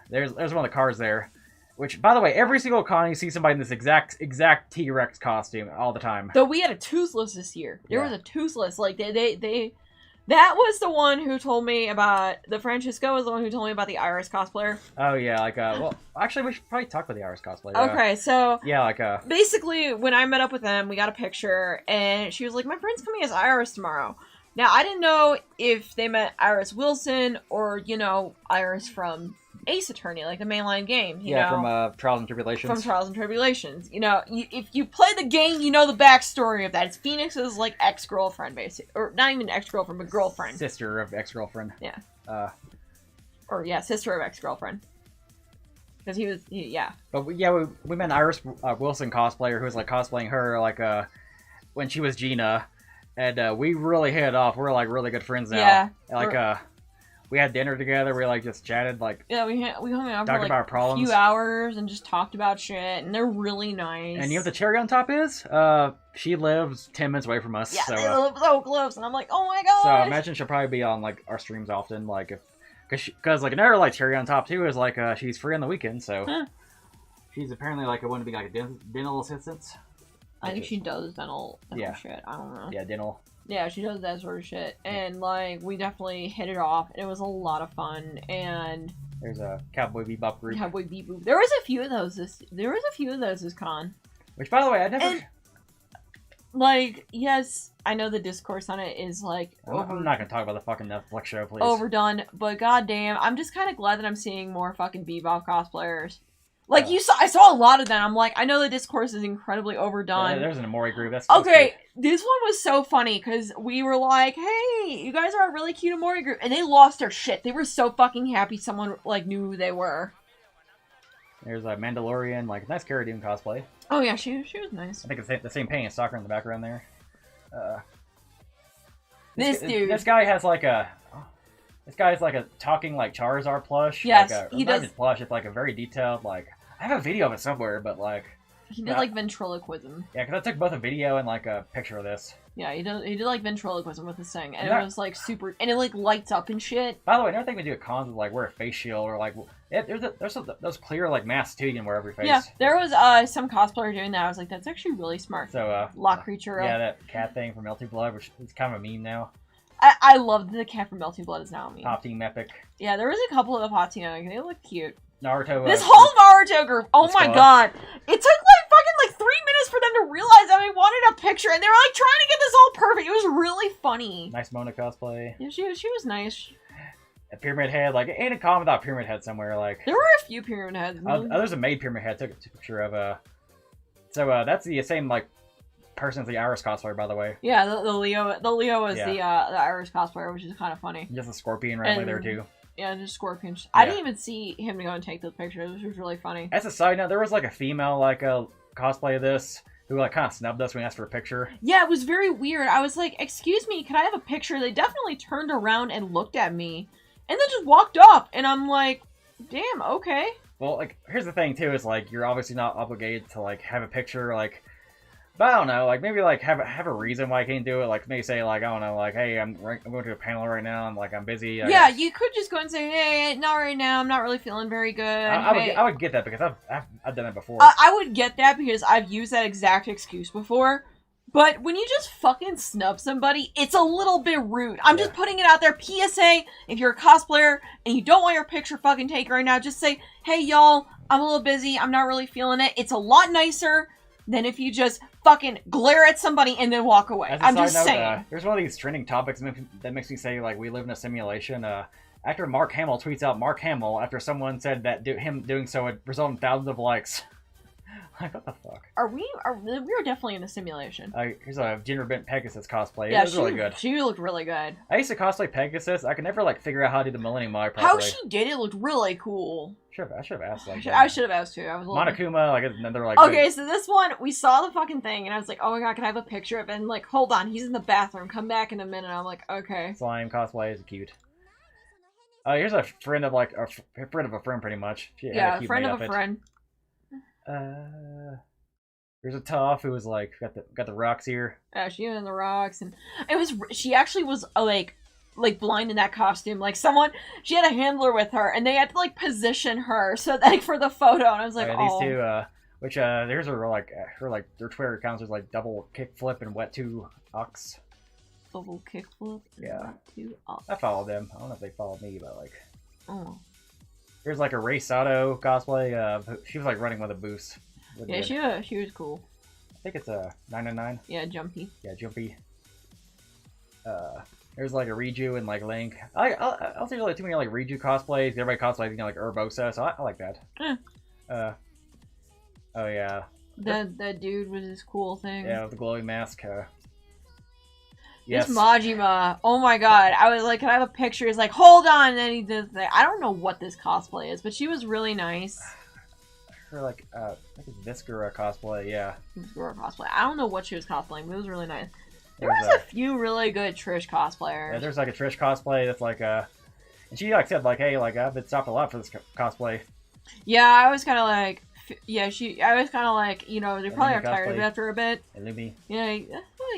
Speaker 1: There's one of the cars there. Which, by the way, every single con you see somebody in this exact T-Rex costume all the time.
Speaker 2: Though we had a Toothless this year. There was a Toothless. Like that was the one who told me about the Francisco was the one who told me about the Iris cosplayer.
Speaker 1: Oh yeah, like well, actually we should probably talk about the Iris cosplayer.
Speaker 2: Okay, so
Speaker 1: yeah, like
Speaker 2: basically when I met up with them, we got a picture, and she was like, "My friend's coming as Iris tomorrow." Now I didn't know if they meant Iris Wilson or Iris from Ace Attorney, like the mainline game. You know?
Speaker 1: From Trials and Tribulations.
Speaker 2: From Trials and Tribulations. If you play the game, you know the backstory of that. It's Phoenix's like ex-girlfriend, basically, or not even ex-girlfriend, but girlfriend.
Speaker 1: Sister of ex-girlfriend.
Speaker 2: Yeah. Sister of ex-girlfriend. Because But we met an Iris Wilson cosplayer who was like cosplaying her like when she was Gina, and we really hit it off. We're like really good friends now. Yeah.
Speaker 1: Like we had dinner together. We like just chatted like.
Speaker 2: Yeah, we hung out for like
Speaker 1: about our problems.
Speaker 2: A few hours and just talked about shit, and they're really nice.
Speaker 1: And you know what the cherry on top is? She lives 10 minutes away from us.
Speaker 2: Yeah,
Speaker 1: so,
Speaker 2: they live so close, and I'm like, oh my god.
Speaker 1: So I imagine she'll probably be on like our streams often, like because like another like cherry on top too is like she's free on the weekend, so she's apparently like want to be like a dental assistant.
Speaker 2: I think she does dental shit. I don't know.
Speaker 1: Yeah, dental.
Speaker 2: Yeah, she does that sort of shit, and like we definitely hit it off, and it was a lot of fun. And
Speaker 1: there's a Cowboy Bebop group.
Speaker 2: Cowboy Bebop. There was a few of those this con.
Speaker 1: Which, by the way, I never.
Speaker 2: And, like, yes, I know the discourse on it is like.
Speaker 1: I'm not gonna talk about the fucking Netflix show, please.
Speaker 2: Overdone, but goddamn, I'm just kind of glad that I'm seeing more fucking Bebop cosplayers. Like I saw a lot of them. I'm like, I know the discourse is incredibly overdone.
Speaker 1: Yeah, there's an Amori group. That's
Speaker 2: okay. This one was so funny because we were like, "Hey, you guys are a really cute Amori group," and they lost their shit. They were so fucking happy someone like knew who they were.
Speaker 1: There's a Mandalorian, like nice Cara Dune cosplay.
Speaker 2: Oh yeah, she was nice.
Speaker 1: I think it's the same painting as Stalker in the background there.
Speaker 2: This
Speaker 1: guy has like a. This guy's like a talking like Charizard plush.
Speaker 2: Yes,
Speaker 1: like
Speaker 2: he does.
Speaker 1: Not just plush. It's like a very detailed like. I have a video of it somewhere, but like.
Speaker 2: He did like ventriloquism.
Speaker 1: Yeah, because I took both a video and like a picture of this.
Speaker 2: Yeah, he did like ventriloquism with this thing, and it was like super, and it like lights up and shit.
Speaker 1: By the way, another thing we do at cons is like wear a face shield or like there's those clear like masks too you can wear every face.
Speaker 2: Yeah, there was some cosplayer doing that. I was like, that's actually really smart.
Speaker 1: So
Speaker 2: Lock Creature.
Speaker 1: Yeah, that cat thing from Melty Blood, which is kind of a meme now.
Speaker 2: I love the cat from Melty Blood is now a meme.
Speaker 1: Pop Team Epic. Yeah,
Speaker 2: there was a couple of the Pop Team Epic. They look cute.
Speaker 1: Naruto.
Speaker 2: This whole Naruto group. Oh my god. It took like fucking like 3 minutes for them to realize that we wanted a picture, and they were like trying to get this all perfect. It really funny.
Speaker 1: Nice Mona cosplay.
Speaker 2: Yeah, she was nice.
Speaker 1: A pyramid head, like, ain't a common without a pyramid head somewhere, like.
Speaker 2: There were a few pyramid heads.
Speaker 1: There's a maid pyramid head. Took a picture of So that's the same like person as the Iris cosplayer, by the way.
Speaker 2: Yeah, the Leo is the Iris cosplayer, which is kind of funny.
Speaker 1: Just a scorpion randomly there too.
Speaker 2: Yeah, just scorpions.
Speaker 1: Yeah.
Speaker 2: I didn't even see him to go and take those pictures, which was really funny.
Speaker 1: As a side note, there was like a female like a cosplay of this who like kind of snubbed us when we asked for a picture.
Speaker 2: Yeah, it was very weird. I was like, "Excuse me, can I have a picture?" They definitely turned around and looked at me, and then just walked up. And I'm like, "Damn, okay."
Speaker 1: Well, like here's the thing too: is like you're obviously not obligated to like have a picture, like. But I don't know, like maybe like have a reason why I can't do it. Like maybe say like I don't know, like hey, I'm going to a panel right now, and like I'm busy.
Speaker 2: Yeah, you could just go and say, hey, not right now. I'm not really feeling very good.
Speaker 1: I would get that because I've done it before.
Speaker 2: I would get that because I've used that exact excuse before. But when you just fucking snub somebody, it's a little bit rude. I'm just putting it out there. PSA, if you're a cosplayer and you don't want your picture fucking taken right now, just say, hey y'all, I'm a little busy. I'm not really feeling it. It's a lot nicer than if you just fucking glare at somebody and then walk away. I'm just saying.
Speaker 1: There's one of these trending topics that makes me say, like, we live in a simulation. After Mark Hamill tweets out Mark Hamill after someone said that him doing so would result in thousands of likes. Like, what the fuck?
Speaker 2: We were definitely in a simulation.
Speaker 1: Here's a Gingerbread Pegasus cosplay.
Speaker 2: Yeah,
Speaker 1: it was really good.
Speaker 2: She looked really good.
Speaker 1: I used to cosplay Pegasus. I could never, like, figure out how to do the Millennium Eye properly.
Speaker 2: How she did it looked really cool.
Speaker 1: I should have asked. Like,
Speaker 2: I should have asked too. I was
Speaker 1: Monokuma, like, another, like...
Speaker 2: Okay, so this one, we saw the fucking thing, and I was like, oh my god, can I have a picture of it? And like, hold on, he's in the bathroom. Come back in a minute. I'm like, okay.
Speaker 1: Slime cosplay is cute. Here's a friend of, like, a friend of a friend, pretty much.
Speaker 2: Yeah, a friend of a friend.
Speaker 1: There's a Toph who was like got the rocks here.
Speaker 2: Yeah, she was in the rocks, and she actually was like blind in that costume. Like she had a handler with her, and they had to like position her so that, like for the photo. And I was like,
Speaker 1: these two, which there's her their Twitter accounts is like double kickflip and wet 2 ox.
Speaker 2: Double kickflip.
Speaker 1: Yeah.
Speaker 2: Two ox.
Speaker 1: I followed them. I don't know if they followed me, but like.
Speaker 2: Oh.
Speaker 1: There's like a Rei Sato cosplay. She was like running with a boost.
Speaker 2: Yeah, she was cool.
Speaker 1: I think it's a 999.
Speaker 2: Yeah, Jumpy.
Speaker 1: Yeah, Jumpy. There's like a Riju and like Link. I don't think really too many like Riju cosplays. Everybody cosplays, like Urbosa, so I like that. Oh yeah.
Speaker 2: That dude with his cool thing.
Speaker 1: Yeah, with the glowing mask.
Speaker 2: Yes. This Majima, oh my god. I was like, can I have a picture? He's like, hold on, and then he did that. I don't know what this cosplay is, but she was really nice.
Speaker 1: Her like I think it's Viscera cosplay, yeah.
Speaker 2: Viscera cosplay. I don't know what she was cosplaying, but it was really nice. There was a few really good Trish cosplayers.
Speaker 1: Yeah, there's like a Trish cosplay that's like and she like said like, hey, like I've been stopped a lot for this cosplay.
Speaker 2: Yeah, I was kind of like, I was kind of like, you know, they probably are tired of it after a bit.
Speaker 1: Illumi.
Speaker 2: Yeah,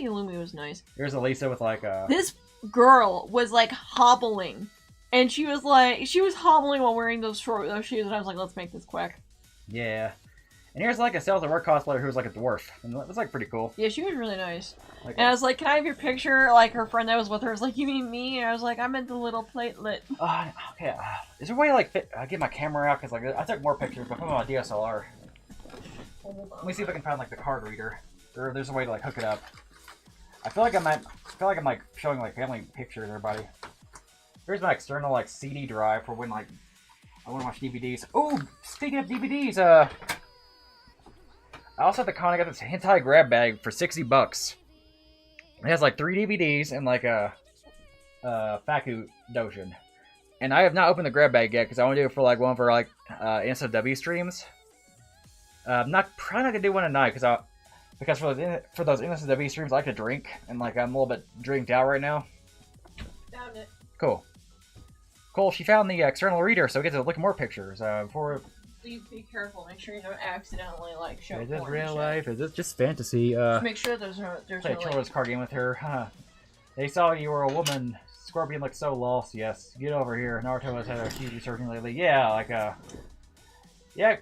Speaker 2: Illumi was nice.
Speaker 1: There's Elisa with like
Speaker 2: This girl was like hobbling, and she was hobbling while wearing those shoes, and I was like, let's make this quick.
Speaker 1: Yeah. And here's like a Sales at Work cosplayer who was like a dwarf. And that's like pretty cool.
Speaker 2: Yeah, she was really nice. Like, and I was like, can I have your picture? Like her friend that was with her was like, you mean me? And I was like, I meant the little platelet.
Speaker 1: Okay. Is there a way to like get my camera out? Because like I took more pictures, but I'm on my DSLR. Let me see if I can find like the card reader. Or if there's a way to like hook it up. I feel like I'm like showing like family pictures, everybody. Here's my external like CD drive for when like I want to watch DVDs. Oh, speaking of DVDs, I also at the con I got this hentai grab bag for $60. It has like 3 DVDs and like a Faku Doshin. And I have not opened the grab bag yet because I want to do it for like one for like NSFW streams. Probably not gonna do one tonight because for those NSFW streams I like to drink and like I'm a little bit drinked out right now.
Speaker 2: Found it.
Speaker 1: Cool. Cool, she found the external reader, so we get to look at more pictures. Before.
Speaker 2: Please be careful. Make sure you don't accidentally like show.
Speaker 1: Is this real life? Is this just fantasy?
Speaker 2: Just make sure there's no.
Speaker 1: Play a children's card game with her. Huh. They saw you were a woman. Scorpion looks so lost. Yes, get over here. Naruto has had a huge resurgence lately. Yeah, like yeah. I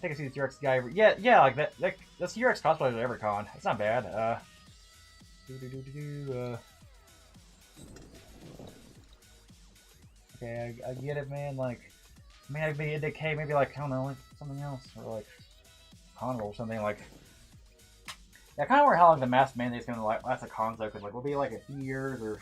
Speaker 1: think I see the UX guy. Yeah, like that's UX cosplay at every con. It's not bad. Okay, I get it, man. Like, maybe NDK, maybe like I don't know, like something else, or like Honor or something. Like, Yeah, I kind of wonder how long the mask mandate is going to last at cons though, because like, will it be like a few years or?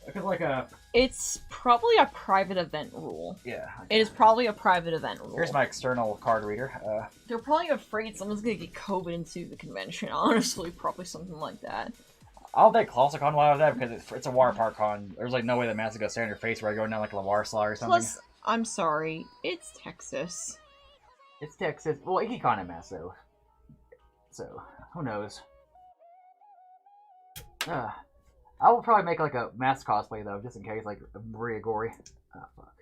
Speaker 1: Because like a.
Speaker 2: It's probably a private event rule.
Speaker 1: Yeah.
Speaker 2: It is probably a private event rule.
Speaker 1: Here's my external card reader.
Speaker 2: They're probably afraid someone's gonna get COVID into the convention. Honestly, probably something like that.
Speaker 1: I'll take ClassicCon while I was there because it's a water park con. There's like no way that mask is gonna stay on your face where you're going down like a water slide or something.
Speaker 2: Plus, I'm sorry, it's Texas.
Speaker 1: It's Texas. Well, IkiCon in mask though. So who knows? I will probably make like a mask cosplay though, just in case, like Maria Gory. Oh fuck.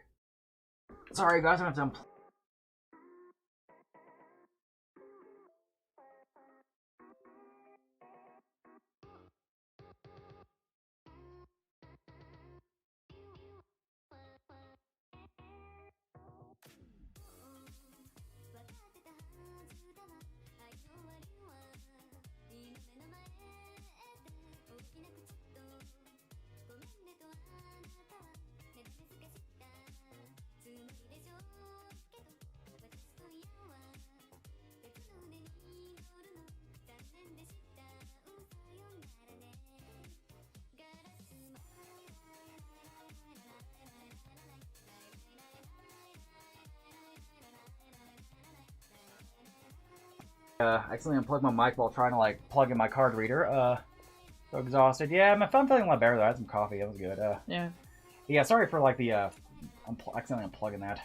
Speaker 1: Sorry guys, I'm gonna have to accidentally unplugged my mic while trying to like plug in my card reader. So exhausted. Yeah, I'm feeling a lot better though. I had some coffee. That was good.
Speaker 2: Yeah.
Speaker 1: Yeah, sorry for like the accidentally unplugging that.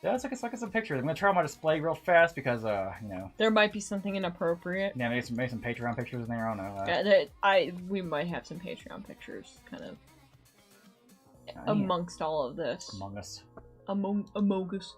Speaker 1: Yeah, let's look at some pictures. I'm gonna try on my display real fast because you know.
Speaker 2: There might be something inappropriate.
Speaker 1: Yeah, maybe some Patreon pictures in there. I don't know.
Speaker 2: Yeah, we might have some Patreon pictures, kind of amongst all of this.
Speaker 1: Among Us.
Speaker 2: Among Us.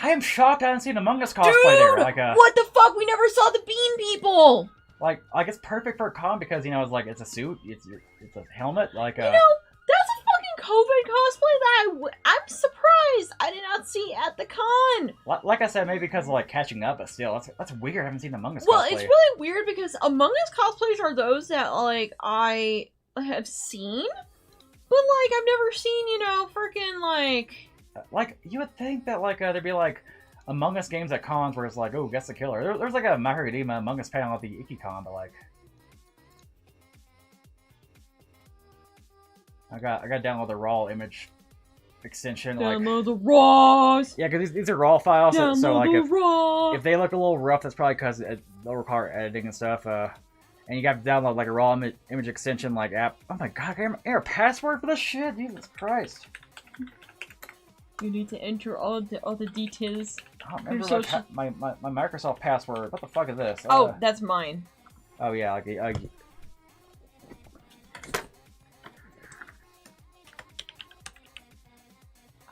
Speaker 1: I am shocked I haven't seen Among Us cosplay
Speaker 2: Dude,
Speaker 1: there. Like,
Speaker 2: what the fuck? We never saw the bean people.
Speaker 1: Like it's perfect for a con because you know it's like it's a suit, it's a helmet, like
Speaker 2: you know, that's a fucking COVID cosplay that I'm surprised I did not see at the con.
Speaker 1: Like I said, maybe because of like catching up, but still, that's weird. I haven't seen Among Us
Speaker 2: Well,
Speaker 1: cosplay.
Speaker 2: it's really weird because Among Us cosplays are those that like I have seen, but like I've never seen, you know, freaking
Speaker 1: like you would think that like there'd be like Among Us games at cons where it's like, oh, guess the killer. There's like a My Hero Academia Among Us panel at the IkiCon, but like I got to download the raw image extension.
Speaker 2: Download the raws.
Speaker 1: Yeah, because these are raw files, so like
Speaker 2: if
Speaker 1: they look a little rough, that's probably because they'll require editing and stuff. And you got to download like a raw image extension like app. Oh my god, I got a password for this shit. Jesus Christ.
Speaker 2: You need to enter all the details.
Speaker 1: I don't remember my Microsoft password. What the fuck is this?
Speaker 2: Oh, that's mine.
Speaker 1: Oh yeah,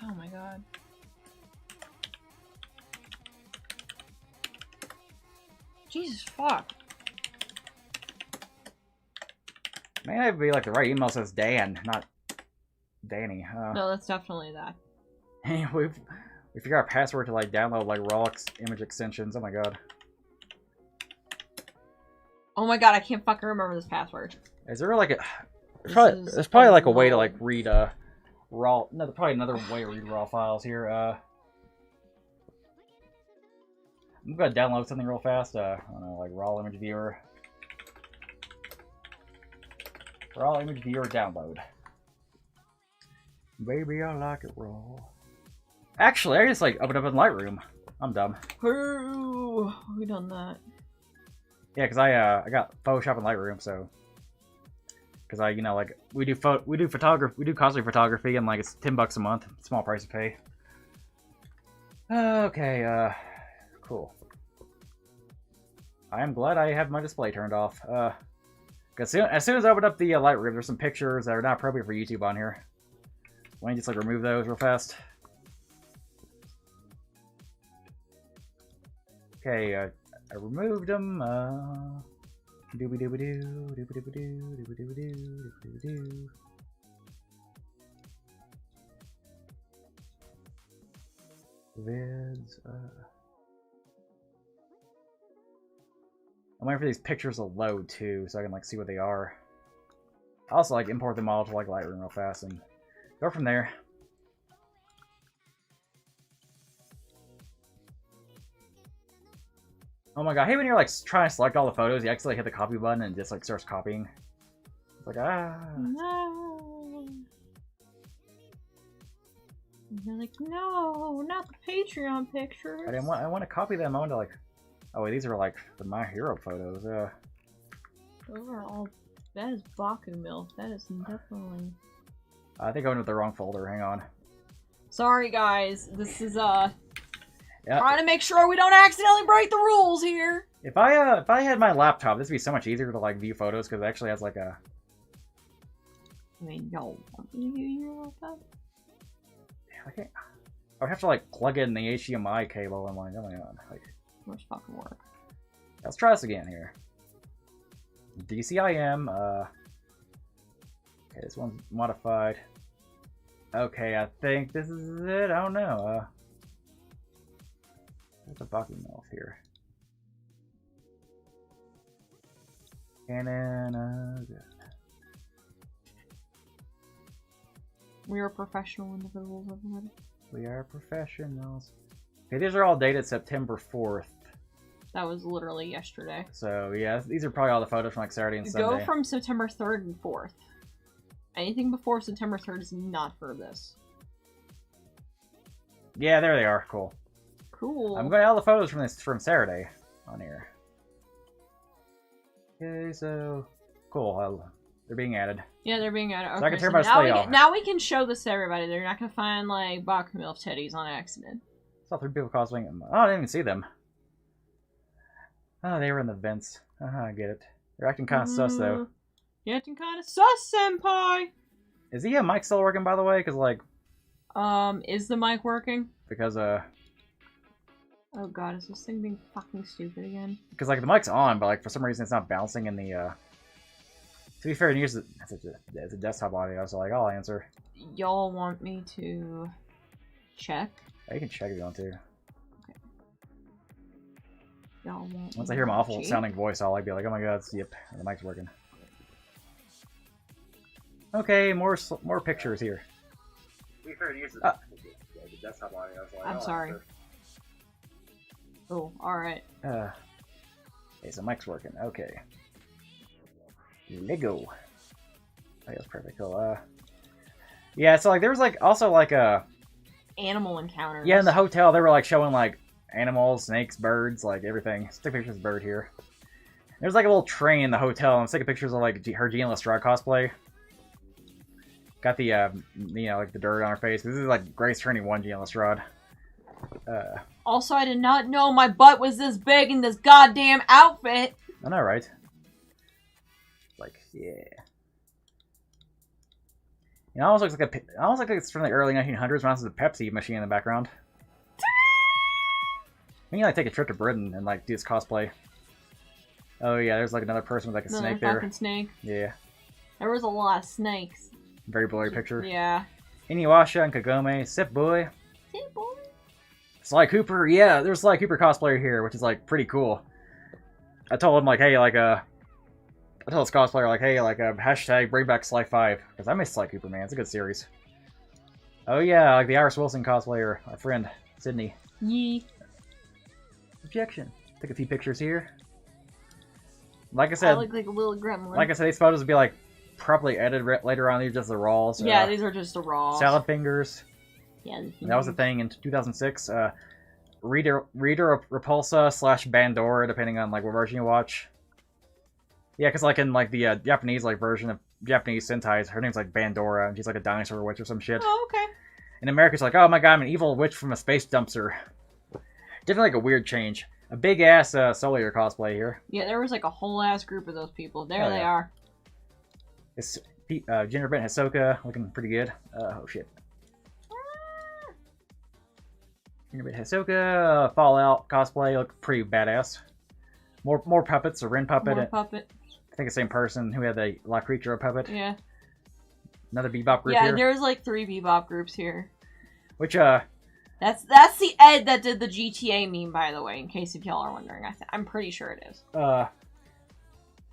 Speaker 2: oh my god. Jesus fuck.
Speaker 1: May I be like the right email says Dan, not Danny.
Speaker 2: No, that's definitely that.
Speaker 1: Anyway, we figure out a password to like download like raw image extensions. Oh my god.
Speaker 2: Oh my god, I can't fucking remember this password.
Speaker 1: Is there like a? There's probably like a way to like read raw. No, probably another way to read raw files here. I'm gonna download something real fast. I don't know, like raw image viewer. Raw image viewer download. Baby, I like it raw. Actually, I just like opened up in Lightroom. I'm dumb.
Speaker 2: Ooh, we done that.
Speaker 1: Yeah, because I got Photoshop and Lightroom, so because you know like we do photography, we do cosplay photography, and like it's $10 a month, small price to pay. Okay, cool. I am glad I have my display turned off. As soon as I open up the Lightroom, there's some pictures that are not appropriate for YouTube on here. Why don't you just like remove those real fast? Okay, I removed them. Dooby dooby doo, dooby dooby doo, dooby dooby doo, dooby doo. Vids. I'm waiting for these pictures to load too, so I can like see what they are. I also like import them all to like Lightroom real fast and go from there. Oh my god, I hate when you're like trying to select all the photos, you accidentally hit the copy button and it just like starts copying. It's like, ah.
Speaker 2: No. And you're like, no, not the Patreon pictures.
Speaker 1: I want to copy them. I want to like, oh wait, these are like the My Hero photos.
Speaker 2: Those are all, that is Baku milk. That is definitely...
Speaker 1: I think I went with the wrong folder, hang on.
Speaker 2: Sorry guys, this is
Speaker 1: Yeah.
Speaker 2: trying to make sure we don't accidentally break the rules here.
Speaker 1: If I had my laptop, this would be so much easier to like view photos because it actually has like a...
Speaker 2: I mean, y'all want me to view your laptop?
Speaker 1: I can't... I would have to like plug in the HDMI cable and like, oh my god. Like,
Speaker 2: Much fucking work.
Speaker 1: let's try this again here. DCIM, okay, this one's modified. Okay, I think this is it. I don't know. There's a Baku Milf here. Canon, good.
Speaker 2: We are professional individuals, everybody.
Speaker 1: We are professionals. Okay, these are all dated September 4th.
Speaker 2: That was literally yesterday.
Speaker 1: So, yeah, these are probably all the photos from like Saturday and Sunday.
Speaker 2: Go from September 3rd and 4th. Anything before September 3rd is not for this.
Speaker 1: Yeah, there they are. Cool.
Speaker 2: Cool.
Speaker 1: I'm going to all the photos from Saturday on here. Okay, so cool. They're being added.
Speaker 2: Yeah, they're being added. Okay,
Speaker 1: So I can turn
Speaker 2: so
Speaker 1: my display off.
Speaker 2: now we can show this to everybody. They're not gonna find like Baku milk teddies on accident.
Speaker 1: Saw 3 people cosplaying them. Oh, I didn't even see them. Oh, they were in the vents. I get it. They're acting kind of sus though.
Speaker 2: You're acting kind of sus, senpai.
Speaker 1: Is the mic still working, by the way? Because like,
Speaker 2: is the mic working?
Speaker 1: because
Speaker 2: Oh god, is this thing being fucking stupid again?
Speaker 1: because like the mic's on, but like for some reason it's not bouncing in the. To be fair, it's a desktop audio, so like I'll answer.
Speaker 2: Y'all want me to check?
Speaker 1: Yeah, you can check if you want to.
Speaker 2: Y'all want
Speaker 1: Once
Speaker 2: me
Speaker 1: I hear my
Speaker 2: to
Speaker 1: awful
Speaker 2: cheat?
Speaker 1: sounding voice, I'll like be like, oh my god, yep, the mic's working. Okay, more pictures here. To be fair, the desktop audio, so like
Speaker 2: I'm
Speaker 1: I'll
Speaker 2: sorry.
Speaker 1: answer.
Speaker 2: Oh, alright.
Speaker 1: Okay, so mic's working. Okay. Lego. Oh, that's perfect. Cool. Yeah, so like there was like also like a
Speaker 2: Animal encounters.
Speaker 1: in the hotel they were like showing like animals, snakes, birds, like everything. Let's take pictures of the bird here. There's like a little train in the hotel. I'm taking pictures of like her Jean Lestrade cosplay. Got the you know, like the dirt on her face. This is like Grace Turning 1 Jean Lestrade.
Speaker 2: Also, I did not know my butt was this big in this goddamn outfit.
Speaker 1: I know, right? Like, yeah. It almost looks like it's from the early 1900s when I was a Pepsi machine in the background. We can like take a trip to Britain and like do this cosplay. Oh yeah, there's like another person with like a snake there.
Speaker 2: Fucking snake.
Speaker 1: Yeah.
Speaker 2: There was a lot of snakes.
Speaker 1: Very blurry picture.
Speaker 2: Yeah.
Speaker 1: Inuyasha and Kagome. Sip boy.
Speaker 2: Sip boy.
Speaker 1: Sly Cooper. Yeah, there's Sly Cooper cosplayer here, which is like pretty cool. I told him like, hey, like I told this cosplayer like, hey, like hashtag bring back Sly 5 because I miss Sly Cooper, man. It's a good series. Oh yeah, like the Iris Wilson cosplayer, our friend Sydney.
Speaker 2: Yee.
Speaker 1: Objection. Took a few pictures here. Like I said,
Speaker 2: I look like a little gremlin.
Speaker 1: like I said, these photos would be like properly edited later on. These are just the raws.
Speaker 2: Yeah, these are just the raw.
Speaker 1: Salad fingers.
Speaker 2: Yeah.
Speaker 1: That was a thing in 2006. Reader Repulsa / Bandora, depending on like what version you watch. Yeah, because like in like the Japanese like version of Japanese Sentai, her name's like Bandora, and she's like a dinosaur witch or some shit.
Speaker 2: Oh, okay.
Speaker 1: In America, it's like, oh my god, I'm an evil witch from a space dumpster. Definitely like a weird change. A big ass Solier cosplay here.
Speaker 2: Yeah, there was like a whole ass group of those people. There
Speaker 1: Oh,
Speaker 2: they
Speaker 1: yeah.
Speaker 2: are.
Speaker 1: It's Gingerbread and Hisoka looking pretty good. Oh shit. Gingerbread Hisoka Fallout cosplay look pretty badass. More puppets. A Rin puppet.
Speaker 2: More puppet.
Speaker 1: I think the same person who had the La Creature puppet.
Speaker 2: Yeah.
Speaker 1: Another Bebop group
Speaker 2: Yeah,
Speaker 1: here.
Speaker 2: there's like 3 Bebop groups here.
Speaker 1: Which
Speaker 2: That's the Ed that did the GTA meme, by the way, in case if y'all are wondering. I'm pretty sure it is.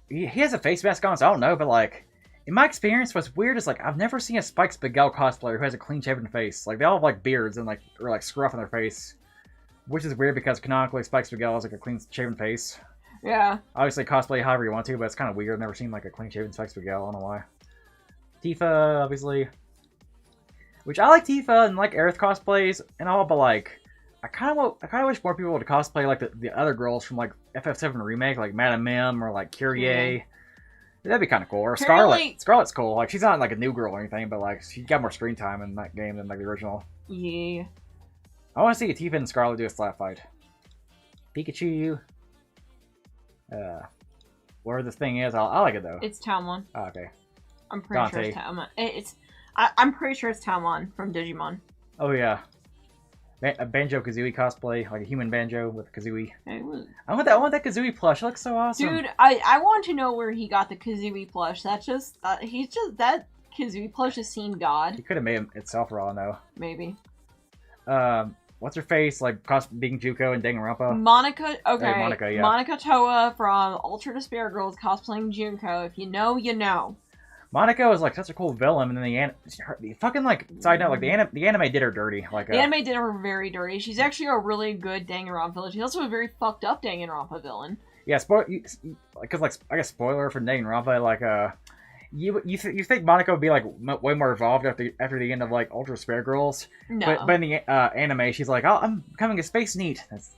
Speaker 1: he has a face mask on, so I don't know, but like in my experience, what's weird is like I've never seen a Spike Spiegel cosplayer who has a clean shaven face. Like they all have like beards and like or like scruff on their face. Which is weird because canonically Spike Spaghetti has like a clean shaven face.
Speaker 2: Yeah.
Speaker 1: Obviously cosplay however you want to, but it's kind of weird. I've never seen like a clean shaven Spike Spaghetti. I don't know why. Tifa, obviously. Which I like Tifa and like Aerith cosplays and all, but like I kind of wish more people would cosplay like the other girls from like FF7 remake, like Madame Mim or like Kyrie.
Speaker 2: Yeah.
Speaker 1: That'd be kind of cool. Or
Speaker 2: Apparently...
Speaker 1: Scarlet. Scarlet's cool. Like she's not like a new girl or anything, but like she got more screen time in that game than like the original.
Speaker 2: Yeah.
Speaker 1: I want to see Tifa and Scarlet do a slap fight. Pikachu. Where this thing is, I like it though.
Speaker 2: It's Talmon.
Speaker 1: Oh, okay.
Speaker 2: I'm pretty sure it's Talmon. I'm pretty sure it's Talmon from Digimon.
Speaker 1: Oh yeah. A Banjo-Kazooie cosplay, like a human Banjo with Kazooie. I want that Kazooie plush. It looks so awesome.
Speaker 2: Dude, I want to know where he got the Kazooie plush. That's just that Kazooie plush has seen God.
Speaker 1: He could have made him itself raw though.
Speaker 2: Maybe.
Speaker 1: What's her face? Like being Juko and Danganronpa.
Speaker 2: Monica. Okay.
Speaker 1: Hey, Monica, yeah.
Speaker 2: Monica Toa from Ultra Despair Girls cosplaying Junko. If you know, you know.
Speaker 1: Monica was like such a cool villain, and then the fucking like side note, like the anime did her dirty. Like
Speaker 2: the anime did her very dirty. She's actually a really good Danganronpa villain. She's also a very fucked up Danganronpa villain.
Speaker 1: Yeah, because like I guess spoiler for Danganronpa, like you think Monica would be like way more evolved after the end of like Ultra Spare Girls?
Speaker 2: No.
Speaker 1: But in the anime, she's like, oh, I'm becoming a space neat. That's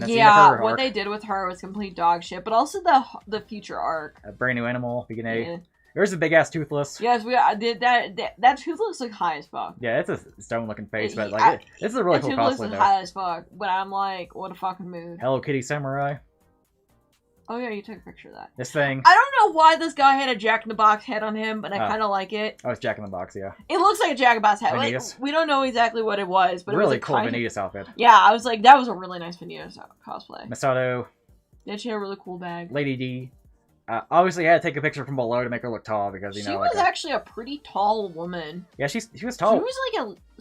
Speaker 2: yeah, what they did with her was complete dog shit. But also the future arc.
Speaker 1: A brand new animal, beginning.
Speaker 2: Yeah.
Speaker 1: There's a big ass Toothless.
Speaker 2: Yes, I did that Toothless looks high as fuck.
Speaker 1: Yeah, it's a stone looking face, but like this is a really cool
Speaker 2: Toothless
Speaker 1: cosplay
Speaker 2: is
Speaker 1: though.
Speaker 2: high as fuck, but I'm like, what a fucking mood.
Speaker 1: Hello Kitty Samurai.
Speaker 2: Oh yeah, you took a picture of that.
Speaker 1: This thing.
Speaker 2: I don't know why this guy had a Jack in the Box head on him, but I kind of like it.
Speaker 1: Oh, it's Jack in the Box, yeah.
Speaker 2: It looks like a Jack in the Box head. Like,
Speaker 1: Vanitas.
Speaker 2: we don't know exactly what it was, but
Speaker 1: really
Speaker 2: it was
Speaker 1: cool Vanitas outfit.
Speaker 2: Yeah, I was like, that was a really nice Vanitas cosplay.
Speaker 1: Masato.
Speaker 2: Then she had a really cool bag.
Speaker 1: Lady D. Obviously, I had to take a picture from below to make her look tall because
Speaker 2: she was actually a pretty tall woman.
Speaker 1: Yeah, she was tall.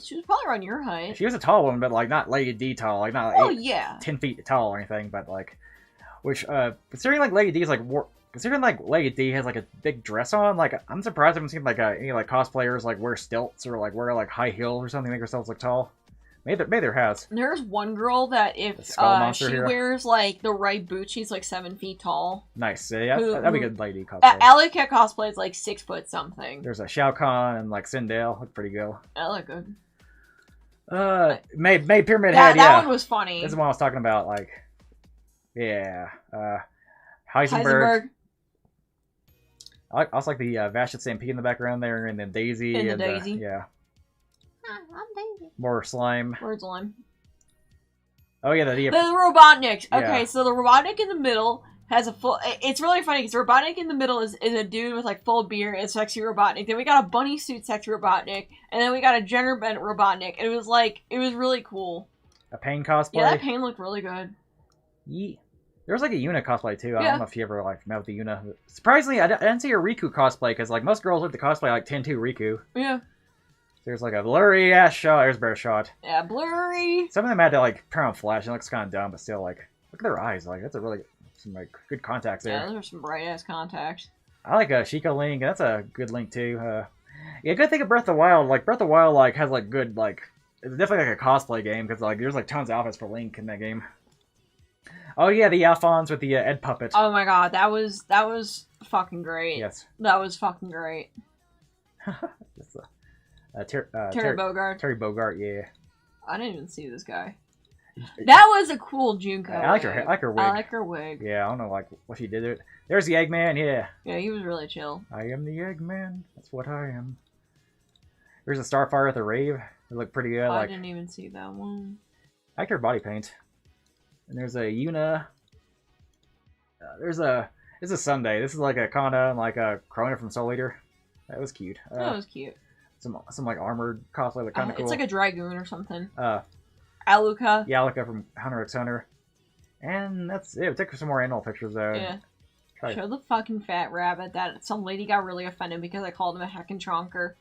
Speaker 2: She was probably around your height.
Speaker 1: She was a tall woman, but like not Lady D tall, like not 10 feet tall or anything, but like, which considering like Lady D is like considering like Lady D has like a big dress on, like I'm surprised I haven't seen like any like cosplayers like wear stilts or like wear like high heels or something to make herself look tall. Maybe there has.
Speaker 2: There's one girl that if she wears like the right boots, she's like 7 feet tall.
Speaker 1: Nice. Yeah, that'd be a good Lady cosplay.
Speaker 2: Alika cosplay is like 6 foot something.
Speaker 1: There's a Shao Kahn and like Sindel. Look pretty good.
Speaker 2: That look good.
Speaker 1: Made Pyramid Head.
Speaker 2: That one was funny.
Speaker 1: This is what I was talking about. Like, yeah, Heisenberg. I also like the Vashta Stampede in the background there, and then Daisy.
Speaker 2: Daisy.
Speaker 1: Yeah.
Speaker 2: I'm Daisy.
Speaker 1: More slime.
Speaker 2: More slime.
Speaker 1: Oh yeah,
Speaker 2: the Robotnik.
Speaker 1: Yeah.
Speaker 2: Okay, so the Robotnik in the middle has a full. It's really funny because the Robotnik in the middle is a dude with like full beard and sexy Robotnik. Then we got a bunny suit sexy Robotnik, and then we got a Gingerbread Robotnik. And it was really cool.
Speaker 1: A Pain cosplay.
Speaker 2: Yeah, that Pain looked really good.
Speaker 1: Yeah. There was like a Yuna cosplay too. I don't know if you ever like met with the Yuna. Surprisingly, I didn't see a Riku cosplay because like most girls look to cosplay like 10-2 Riku.
Speaker 2: Yeah.
Speaker 1: There's like a blurry ass shot. There's a better shot.
Speaker 2: Yeah, blurry.
Speaker 1: Some of them had to like turn on flash. It looks kind of dumb, but still like look at their eyes. Like that's some like good contacts there.
Speaker 2: Yeah, those are some bright ass contacts.
Speaker 1: I like Sheikah Link. That's a good Link too. Yeah, good thing of Breath of the Wild. Like Breath of the Wild like has like good like it's definitely like a cosplay game because like there's like tons of outfits for Link in that game. Oh yeah, the Alphonse with the Ed puppet.
Speaker 2: Oh my god, that was fucking great.
Speaker 1: Yes.
Speaker 2: That was fucking great.
Speaker 1: Terry
Speaker 2: Bogard.
Speaker 1: Terry Bogard, yeah.
Speaker 2: I didn't even see this guy. That was a cool Junko.
Speaker 1: I like her wig.
Speaker 2: I like her wig.
Speaker 1: Yeah, I don't know like what she did it. There's the Eggman, yeah.
Speaker 2: Yeah, he was really chill.
Speaker 1: I am the Eggman. That's what I am. There's a Starfire at the rave. It looked pretty good.
Speaker 2: I didn't even see that one.
Speaker 1: I like her body paint. And there's a Yuna. This is Sunday. This is like a Kana and like a Krona from Soul Eater. That was cute.
Speaker 2: That was cute.
Speaker 1: Some like armored cosplay, like kind of cool.
Speaker 2: It's like a Dragoon or something.
Speaker 1: Aluka. Yeah, Aluka from Hunter x Hunter. And that's it. We'll take some more animal pictures though.
Speaker 2: Yeah. Show the fucking fat rabbit that some lady got really offended because I called him a heckin' chonker.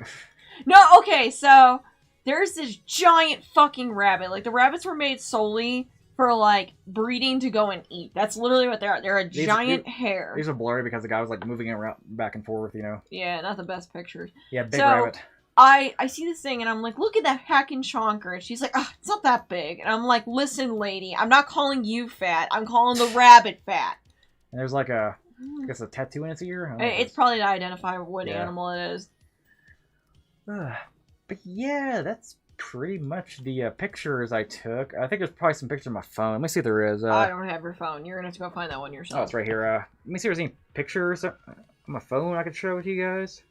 Speaker 2: No, okay, so there's this giant fucking rabbit. Like the rabbits were made solely for like breeding to go and eat. That's literally what they are. They're a giant hare.
Speaker 1: These are blurry because the guy was like moving around back and forth, you know.
Speaker 2: Yeah, not the best pictures.
Speaker 1: Yeah, big rabbit.
Speaker 2: I see this thing and I'm like, look at that hacking chonker. And she's like, oh, it's not that big. And I'm like, listen, lady, I'm not calling you fat. I'm calling the rabbit fat.
Speaker 1: And there's like a, I guess a tattoo in its ear.
Speaker 2: It's probably to identify what animal it is.
Speaker 1: But yeah, that's pretty much the pictures I took. I think there's probably some pictures on my phone. Let me see if there is.
Speaker 2: I don't have your phone. You're gonna have to go find that one yourself.
Speaker 1: Oh, it's right here. Let me see if there's any pictures on my phone I could share with you guys.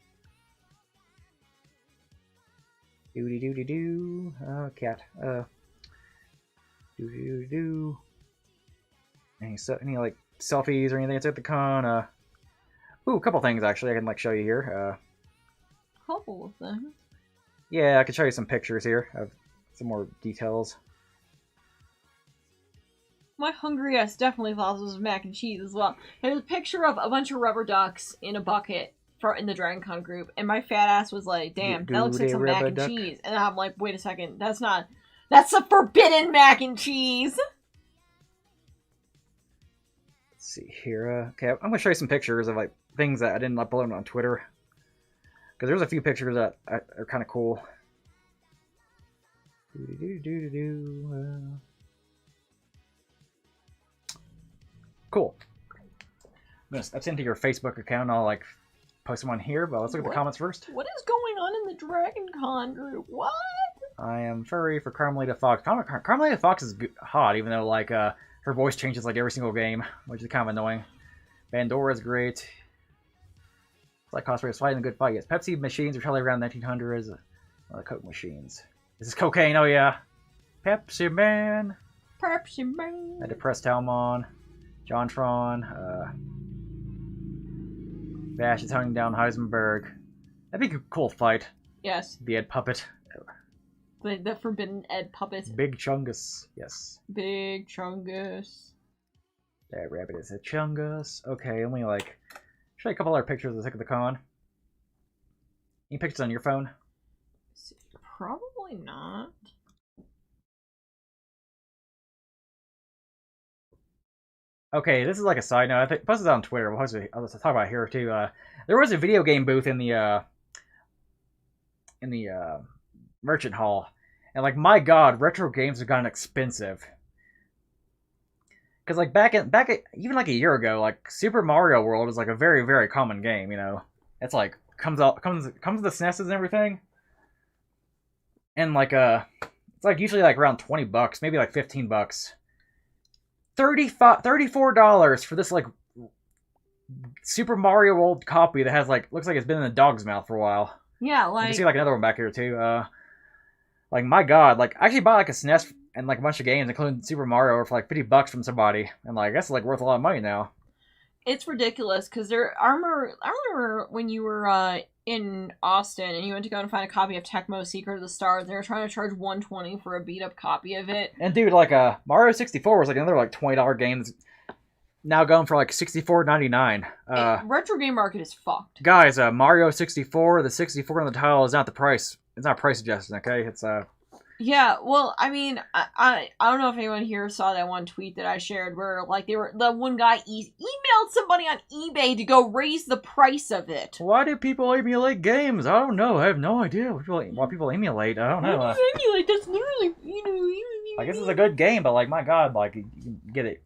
Speaker 1: Doody doody doo. Cat. Doody doody doo. Any like selfies or anything that's at the con? Ooh, a couple things actually I can like show you here.
Speaker 2: Couple of things.
Speaker 1: Yeah, I can show you some pictures here of some more details.
Speaker 2: My hungry ass definitely thought this was mac and cheese as well. There's a picture of a bunch of rubber ducks in a bucket in the Dragon Con group, and my fat ass was like, damn, that looks like some mac and cheese. And I'm like, wait a second, that's a forbidden mac and cheese!
Speaker 1: Let's see here. Okay, I'm going to show you some pictures of like things that I didn't upload on Twitter. Because there's a few pictures that are kind of cool. Cool. That's into your Facebook account. I'll like post them on here, but let's look at the comments first.
Speaker 2: What is going on in the Dragon Con group? What?
Speaker 1: I am furry for Carmelita Fox. Carmelita Fox is hot, even though like her voice changes like every single game, which is kind of annoying. Bandora's great. It's like Cosplay is fighting a good fight. Yes, Pepsi machines are probably around 1900s. The Coke machines. This is cocaine, oh yeah. Pepsi Man.
Speaker 2: Pepsi Man.
Speaker 1: A depressed Talmon. Jontron. Bash is hunting down Heisenberg. That'd be a cool fight.
Speaker 2: Yes.
Speaker 1: The Ed Puppet.
Speaker 2: The forbidden Ed Puppet.
Speaker 1: Big Chungus. Yes.
Speaker 2: Big Chungus.
Speaker 1: That rabbit is a Chungus. Okay, let me like show you a couple other pictures of the con. Any pictures on your phone?
Speaker 2: Probably not.
Speaker 1: Okay, this is like a side note. I think plus it's on Twitter. I'll talk about it here too. There was a video game booth in the merchant hall, and like my god, retro games have gotten expensive. Because like back even like a year ago, like Super Mario World is like a very, very common game. You know, it's like comes with the SNESs and everything, and like it's like usually like around $20, maybe like $15. $34 for this like Super Mario World copy that has like looks like it's been in a dog's mouth for a while.
Speaker 2: Yeah, like
Speaker 1: you can see like another one back here too. Like my god, like I actually bought like a SNES and like a bunch of games, including Super Mario, for like $50 from somebody, and like that's like worth a lot of money now.
Speaker 2: It's ridiculous because I remember when you were in Austin and you went to go and find a copy of Tecmo Secret of the Stars. They were trying to charge $120 for a beat up copy of it.
Speaker 1: And dude, like Mario 64 was like another like $20 game that's now going for like $64.99.
Speaker 2: Retro game market is fucked.
Speaker 1: Guys, Mario 64, the 64 on the title is not the price. It's not price suggestion, okay? It's
Speaker 2: Yeah, well, I mean, I don't know if anyone here saw that one tweet that I shared where, like, the one guy emailed somebody on eBay to go raise the price of it.
Speaker 1: Why do people emulate games? I don't know. I have no idea why people emulate. I don't know.
Speaker 2: What do you emulate? That's literally,
Speaker 1: I guess it's a good game, but, like, my god, like, you can get it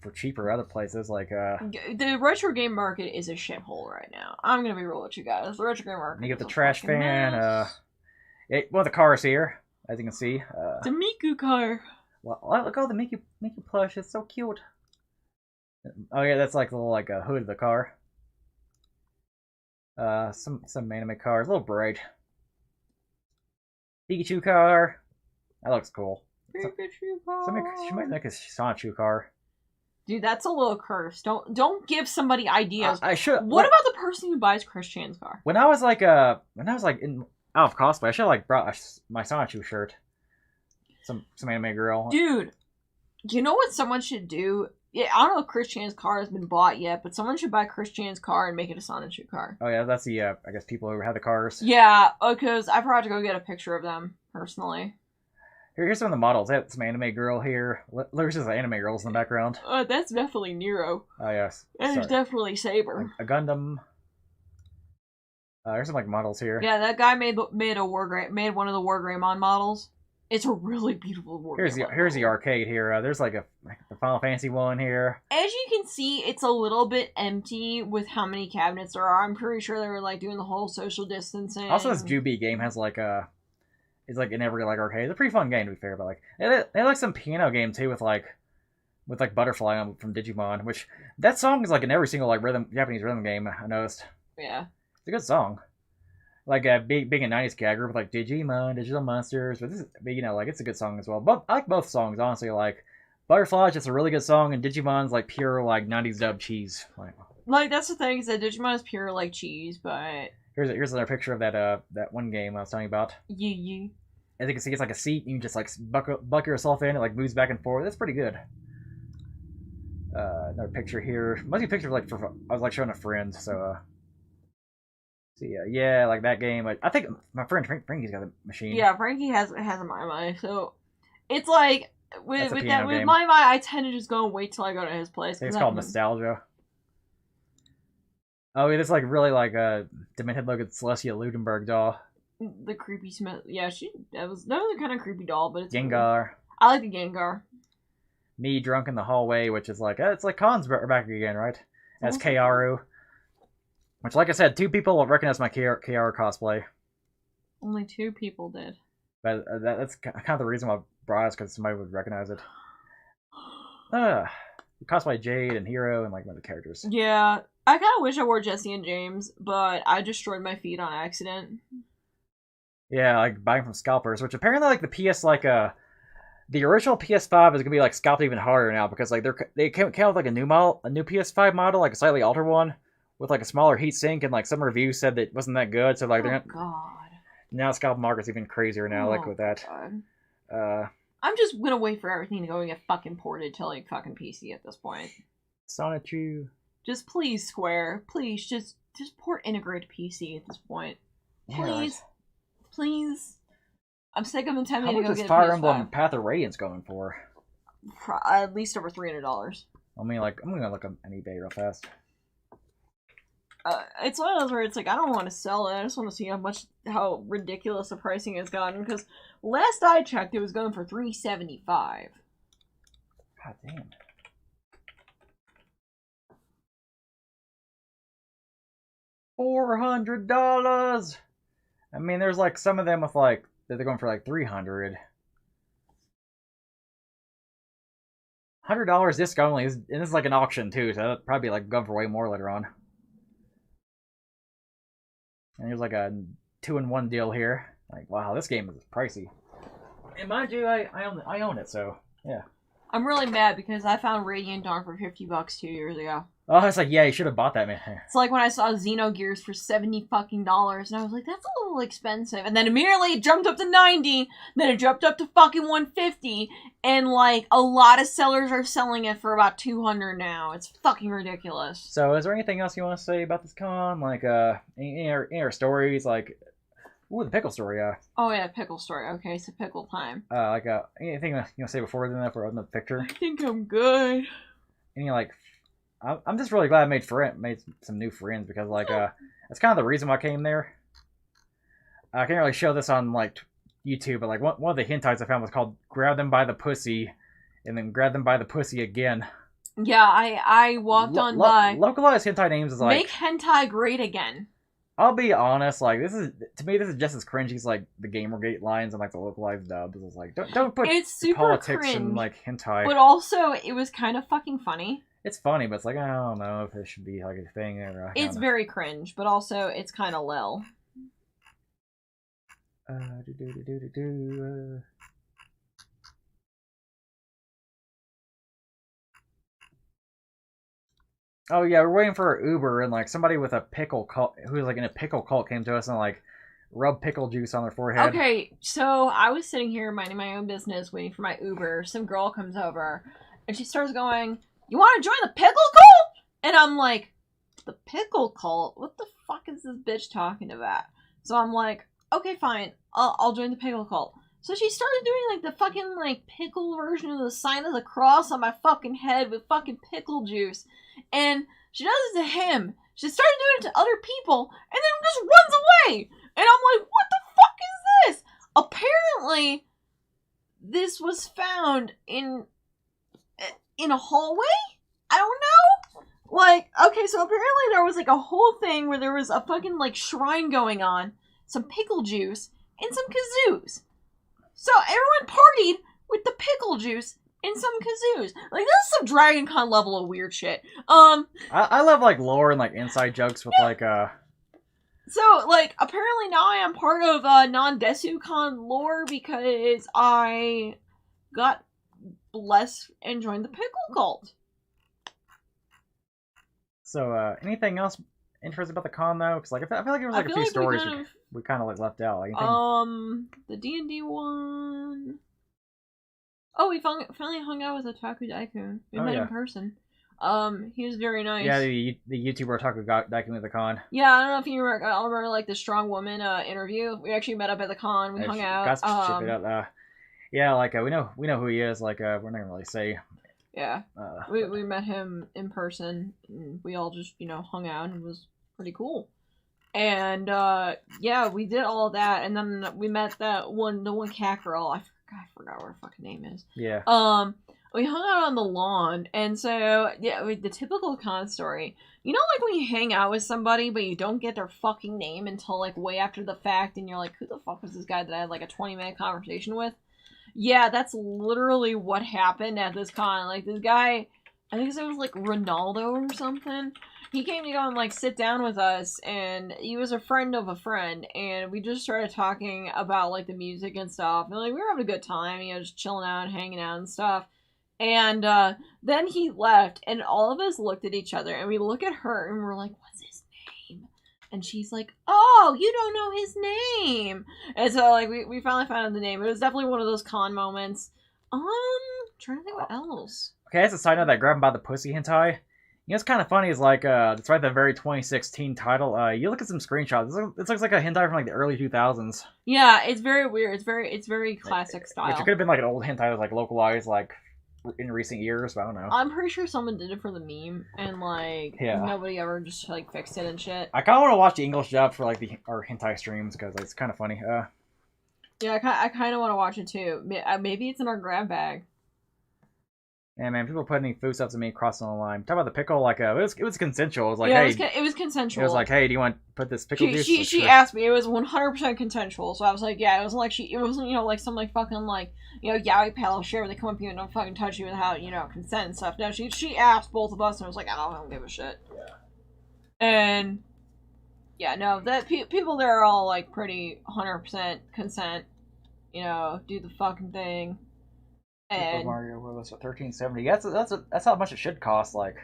Speaker 1: for cheaper other places, like,
Speaker 2: The retro game market is a shithole right now. I'm gonna be real with you guys. The retro game market
Speaker 1: you get the trash fan, one of the cars here. As you can see,
Speaker 2: the Miku car.
Speaker 1: Well, look at all the Miku plush. It's so cute. Oh yeah, that's like the little like hood of the car. Some anime cars, a little bright. Pikachu car. That looks cool.
Speaker 2: Pikachu car.
Speaker 1: She might make a Sonichu car.
Speaker 2: Dude, that's a little cursed. Don't give somebody ideas.
Speaker 1: I should.
Speaker 2: What about the person who buys Christian's car?
Speaker 1: When I was like in out of cosplay, I should have like brought my Sonichu shirt. Some anime girl.
Speaker 2: Dude, you know what someone should do? Yeah, I don't know if Christian's car has been bought yet, but someone should buy Christian's car and make it a Sonichu car.
Speaker 1: Oh yeah, that's the I guess people who have the cars.
Speaker 2: Yeah, because I forgot to go get a picture of them personally.
Speaker 1: Here's some of the models. They have some anime girl here. There's just anime girls in the background.
Speaker 2: That's definitely Nero.
Speaker 1: Oh yes.
Speaker 2: And there's definitely Saber.
Speaker 1: A Gundam. There's some like models here.
Speaker 2: Yeah, that guy made one of the Wargreymon models. It's a really beautiful Wargreymon.
Speaker 1: Here's the arcade here. There's like the Final Fantasy one here.
Speaker 2: As you can see, it's a little bit empty with how many cabinets there are. I'm pretty sure they were like doing the whole social distancing.
Speaker 1: Also, this Jubi game has like it's like in every like arcade. It's a pretty fun game to be fair, but like they like some piano game too with Butterfly from Digimon, which that song is like in every single like Japanese rhythm game I noticed.
Speaker 2: Yeah.
Speaker 1: It's a good song. Like being a 90s gag group with like Digimon, Digital Monsters, but like it's a good song as well. But I like both songs, honestly. Like Butterfly is just a really good song, and Digimon's like pure like 90s dub cheese.
Speaker 2: Like that's the thing, is that Digimon is pure like cheese, but
Speaker 1: here's another picture of that one game I was telling you about.
Speaker 2: Yeah.
Speaker 1: As you can see, it's like a seat, and you just like buck yourself in, it like moves back and forth. That's pretty good. Another picture here. Must be a picture of I was like showing a friend, so see, yeah, like that game. I think my friend Frankie's got a machine.
Speaker 2: Yeah, Frankie has a My, so it's like with
Speaker 1: game.
Speaker 2: My, I tend to just go and wait till I go to his place.
Speaker 1: It's called Nostalgia. Oh, it's like really like a demented looking Celestia Ludenberg doll.
Speaker 2: The creepy Smith. Yeah, that was a kind of creepy doll, but it's
Speaker 1: Gengar.
Speaker 2: Cool. I like the Gengar.
Speaker 1: Me drunk in the hallway, which is like it's like Khan's back again, right? As Kaoru. Which, like I said, 2 people will recognize my Kaoru cosplay.
Speaker 2: Only 2 people did.
Speaker 1: But that's kind of the reason why I brought us, because somebody would recognize it. Cosplay Jade and Hero and like one of the characters.
Speaker 2: Yeah, I kind of wish I wore Jesse and James, but I destroyed my feet on accident.
Speaker 1: Yeah, like buying from scalpers, which apparently like the PS the original PS5 is gonna be like scalped even harder now, because like they came out with like a new PS5 model, like a slightly altered one with like a smaller heatsink, and like some reviews said that it wasn't that good. So like now scalp market's even crazier now, like with that.
Speaker 2: God. I'm just gonna wait for everything to go and get fucking ported to like fucking PC at this point.
Speaker 1: Sonichu.
Speaker 2: Just please, Square, please just port integrate PC at this point. Please. Yeah, right. Please. I'm sick of intending to go get a PS5. How much is
Speaker 1: Fire Emblem Path of Radiance going for?
Speaker 2: At least over $300.
Speaker 1: I mean, like, I'm gonna look on eBay real fast.
Speaker 2: It's one of those where it's like, I don't want to sell it. I just want to see how ridiculous the pricing has gotten. Because last I checked, it was going for $375.
Speaker 1: God damn. $400. I mean, there's like some of them with like they're going for like $300. $100 disc only, and this is like an auction too, so that'll probably like going for way more later on. And there's like a 2-in-1 deal here. Like, wow, this game is pricey. And mind you, I own it, so yeah.
Speaker 2: I'm really mad because I found Radiant Dawn for $50 2 years ago.
Speaker 1: Oh, it's like, yeah, you should have bought that, man.
Speaker 2: It's like when I saw Xenogears for $70 fucking, and I was like, that's a little expensive. And then immediately it jumped up to $90, then it jumped up to fucking $150, and like a lot of sellers are selling it for about $200 now. It's fucking ridiculous.
Speaker 1: So, is there anything else you want to say about this con? Like, any other stories? Like, ooh, the pickle story.
Speaker 2: Oh yeah, pickle story. Okay, so pickle time.
Speaker 1: Anything you want to say before then for the picture?
Speaker 2: I think I'm good.
Speaker 1: Any like. I'm just really glad I made some new friends, because like that's kind of the reason why I came there. I can't really show this on like YouTube, but like one of the hentais I found was called "Grab Them by the Pussy," and then "Grab Them by the Pussy" again.
Speaker 2: Yeah, I walked on by.
Speaker 1: Localized hentai names is like
Speaker 2: make hentai great again.
Speaker 1: I'll be honest, like this is just as cringy as like the Gamergate lines and like the localized dubs. It's like don't put politics
Speaker 2: cringe,
Speaker 1: in like hentai.
Speaker 2: But also it was kind of fucking funny.
Speaker 1: It's funny, but it's like, I don't know if it should be like a thing.
Speaker 2: It's very cringe, but also it's kind of lil.
Speaker 1: Oh yeah, we're waiting for our Uber, and like somebody with a pickle cult, who was like in a pickle cult, came to us and like rubbed pickle juice on their forehead.
Speaker 2: Okay, so I was sitting here minding my own business, waiting for my Uber. Some girl comes over, and she starts going, "You want to join the pickle cult?" And I'm like, the pickle cult? What the fuck is this bitch talking about? So I'm like, okay, fine. I'll join the pickle cult. So she started doing like the fucking like pickle version of the sign of the cross on my fucking head with fucking pickle juice. And she does it to him. She started doing it to other people, and then just runs way! And I'm like, what the fuck is this? Apparently, this was found in a hallway? I don't know. Like, okay, so apparently there was like a whole thing where there was a fucking like shrine going on, some pickle juice, and some kazoos. So everyone partied with the pickle juice and some kazoos. Like, this is some Dragon Con level of weird shit.
Speaker 1: I love like lore and like inside jokes with like
Speaker 2: So, like, apparently now I am part of non-Desu Con lore because I got blessed and joined the pickle cult.
Speaker 1: So, anything else interesting about the con though? Because like I feel like there was like a few stories we kind of like left out. Like,
Speaker 2: the D&D one. Oh, we finally hung out with Otaku Daikun. We met in person. He was very nice.
Speaker 1: Yeah, the YouTuber Otaku Daikun at the con.
Speaker 2: Yeah, I don't know if you remember. I remember like the Strong Woman interview. We actually met up at the con. We hung out.
Speaker 1: Yeah, like we know who he is. Like we're not gonna really say.
Speaker 2: Yeah, we met him in person. And we all just hung out, and it was pretty cool. And yeah, we did all that, and then we met the one cat girl. I forgot what her fucking name is.
Speaker 1: Yeah.
Speaker 2: We hung out on the lawn, and so yeah, the typical con story. You know, like when you hang out with somebody, but you don't get their fucking name until like way after the fact, and you're like, who the fuck was this guy that I had like a 20-minute conversation with? Yeah, that's literally what happened at this con. Like, this guy, I think his name was like Ronaldo or something. He came to go and like sit down with us, and he was a friend of a friend, and we just started talking about like the music and stuff, and like we were having a good time, just chilling out and hanging out and stuff. And then he left, and all of us looked at each other, and we look at her, and we're like, what's his name? And she's like, oh, you don't know his name. And so like we finally found out the name. It was definitely one of those con moments. Trying to think what else.
Speaker 1: Okay, that's a side note that grabbed him by the pussy hentai. You know, it's kind of funny is like, despite the very 2016 title, you look at some screenshots. This looks like a hentai from like the early 2000s.
Speaker 2: Yeah, it's very weird. It's very classic style.
Speaker 1: Which could have been like an old hentai that was like localized like in recent years, but I don't know.
Speaker 2: I'm pretty sure someone did it for the meme, and like nobody ever just like fixed it and shit.
Speaker 1: I kind of want to watch the English dub for like our hentai streams because it's kind of funny.
Speaker 2: Yeah, I kind of want to watch it too. Maybe it's in our grab bag.
Speaker 1: Yeah, man, people putting food stuff to me crossing the line. Talk about the pickle, like it was consensual. It was like,
Speaker 2: yeah,
Speaker 1: hey,
Speaker 2: it was consensual.
Speaker 1: It was like, hey, do you want to put this pickle juice?
Speaker 2: She asked me. It was 100% consensual. So I was like, yeah. It wasn't like it wasn't like some like fucking like yaoi paddle shit where they come up to you and don't fucking touch you without consent and stuff. No, she asked both of us, and I was like, I don't give a shit.
Speaker 1: Yeah.
Speaker 2: And yeah, no, that people there are all like pretty 100% consent. Do the fucking thing. And
Speaker 1: Super Mario World was $13.70. That's how much it should cost. Like,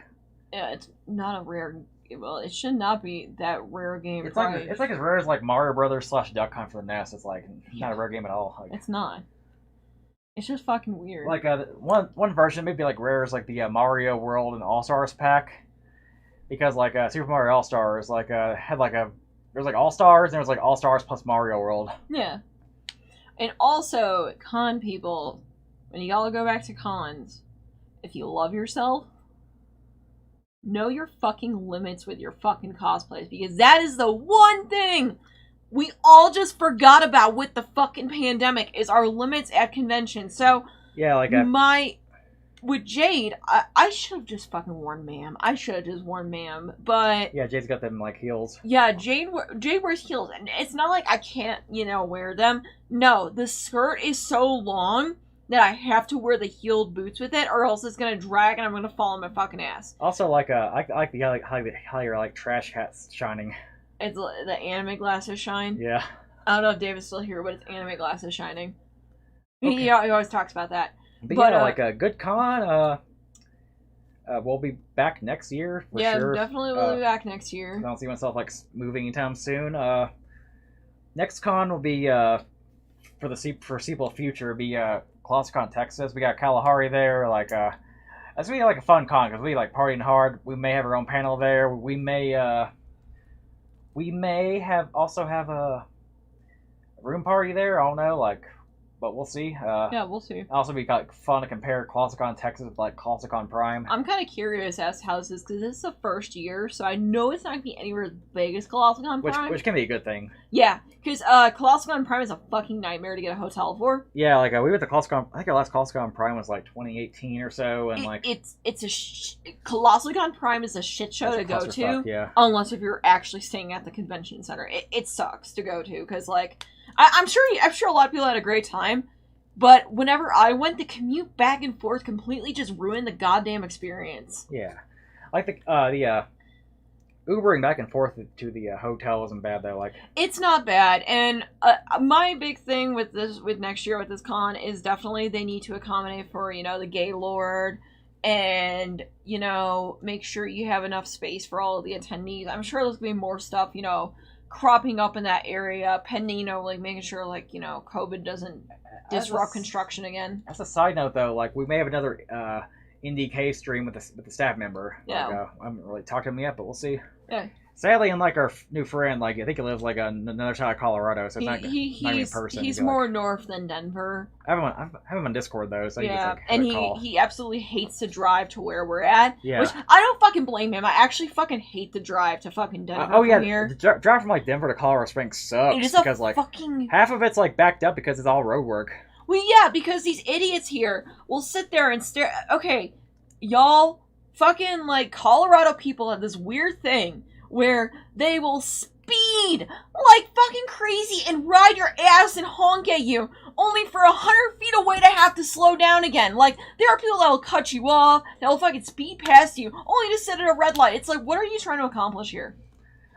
Speaker 2: yeah, it's not a rare. Well, it should not be that rare game.
Speaker 1: It's like as rare as like Mario Brothers / Duck Hunt for the NES. It's like not a rare game at all. Like,
Speaker 2: it's not. It's just fucking weird.
Speaker 1: Like one version maybe like rare is like the Mario World and All Stars pack, because like Super Mario All Stars like had like there's like All Stars and there was like All Stars plus Mario World.
Speaker 2: Yeah, and also con people. When you all go back to cons, if you love yourself, know your fucking limits with your fucking cosplays, because that is the one thing we all just forgot about with the fucking pandemic is our limits at conventions. So
Speaker 1: yeah, like
Speaker 2: with Jade, I should have just fucking worn ma'am. I should have just worn ma'am, but
Speaker 1: yeah, Jade's got them like heels.
Speaker 2: Yeah, Jade wears heels, and it's not like I can't wear them. No, the skirt is so long that I have to wear the heeled boots with it, or else it's gonna drag and I'm gonna fall on my fucking ass.
Speaker 1: Also, like I like the how your like trash hats shining.
Speaker 2: It's the anime glasses shine.
Speaker 1: Yeah. I
Speaker 2: don't know if David's still here, but it's anime glasses shining. Okay. He always talks about that.
Speaker 1: But yeah, like a good con. We'll be back next year for sure.
Speaker 2: Yeah, definitely we'll be back next year.
Speaker 1: I don't see myself like moving anytime soon. Next con will be for the foreseeable future be ClosetCon, Texas. We got Kalahari there. Like, that's gonna be like a fun con because we like partying hard. We may have our own panel there. We may have a room party there. I don't know. Like, but we'll see.
Speaker 2: Yeah, we'll see.
Speaker 1: Also, be like fun to compare ClassicCon Texas with like ClassicCon Prime.
Speaker 2: I'm kind of curious as to how this is, because this is the first year, so I know it's not going to be anywhere as big as ClassicCon Prime.
Speaker 1: Which can be a good thing.
Speaker 2: Yeah, because ClassicCon Prime is a fucking nightmare to get a hotel for.
Speaker 1: Yeah, like we went to ClassicCon. I think our last ClassicCon Prime was like 2018 or so, and
Speaker 2: ClassicCon Prime is a shit show to go to.
Speaker 1: Yeah.
Speaker 2: Unless if you're actually staying at the convention center, it sucks to go to, because like I'm sure a lot of people had a great time, but whenever I went, the commute back and forth completely just ruined the goddamn experience.
Speaker 1: Yeah, like the Ubering back and forth to the hotel isn't bad though. Like, it's
Speaker 2: not bad, and my big thing with next year with this con is definitely they need to accommodate for the gay lord, and make sure you have enough space for all of the attendees. I'm sure there's gonna be more stuff cropping up in that area, pending like making sure like COVID doesn't disrupt construction again.
Speaker 1: As a side note though, like we may have another NDK stream with the staff member.
Speaker 2: Yeah.
Speaker 1: Like, I haven't really talked to him yet, but we'll see.
Speaker 2: Yeah.
Speaker 1: Sadly, unlike our new friend, like I think he lives like on another side of Colorado, so it's not even in person.
Speaker 2: He's more north than Denver.
Speaker 1: I have him on Discord though, so
Speaker 2: yeah,
Speaker 1: and
Speaker 2: he absolutely hates to drive to where we're at.
Speaker 1: Yeah.
Speaker 2: Which I don't fucking blame him. I actually fucking hate the drive to fucking Denver.
Speaker 1: From
Speaker 2: here.
Speaker 1: The drive from like Denver to Colorado Springs sucks.
Speaker 2: It is
Speaker 1: because like
Speaker 2: fucking
Speaker 1: half of it's like backed up because it's all road work.
Speaker 2: Well, yeah, because these idiots here will sit there and stare. Okay, y'all, fucking like Colorado people have this weird thing where they will speed like fucking crazy and ride your ass and honk at you, only for 100 feet away to have to slow down again. Like, there are people that will cut you off, that will fucking speed past you, only to sit at a red light. It's like, what are you trying to accomplish here?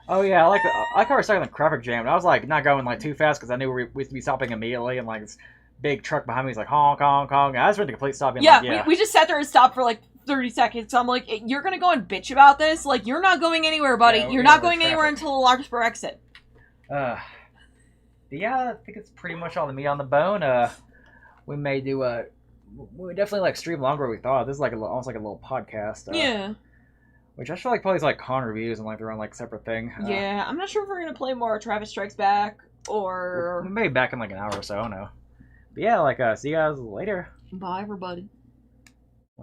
Speaker 1: Oh yeah, I like how we're stuck in the traffic jam. And I was like not going like too fast because I knew we'd be stopping immediately, and like this big truck behind me is like honk honk honk. And I just went to complete stop.
Speaker 2: We just sat there and stopped for like 30 seconds. So I'm like, you're gonna go and bitch about this? Like, you're not going anywhere, buddy.
Speaker 1: Yeah,
Speaker 2: you're not going anywhere until the Larkspur exit.
Speaker 1: Yeah, I think it's pretty much all the meat on the bone. We may do we definitely like stream longer than we thought. This is like almost like a little podcast.
Speaker 2: Yeah.
Speaker 1: Which I feel like probably is like con reviews and like their own like separate thing.
Speaker 2: Yeah, I'm not sure if we're gonna play more Travis Strikes Back or
Speaker 1: maybe back in like an hour or so. I don't know. But yeah, like see you guys later.
Speaker 2: Bye, everybody.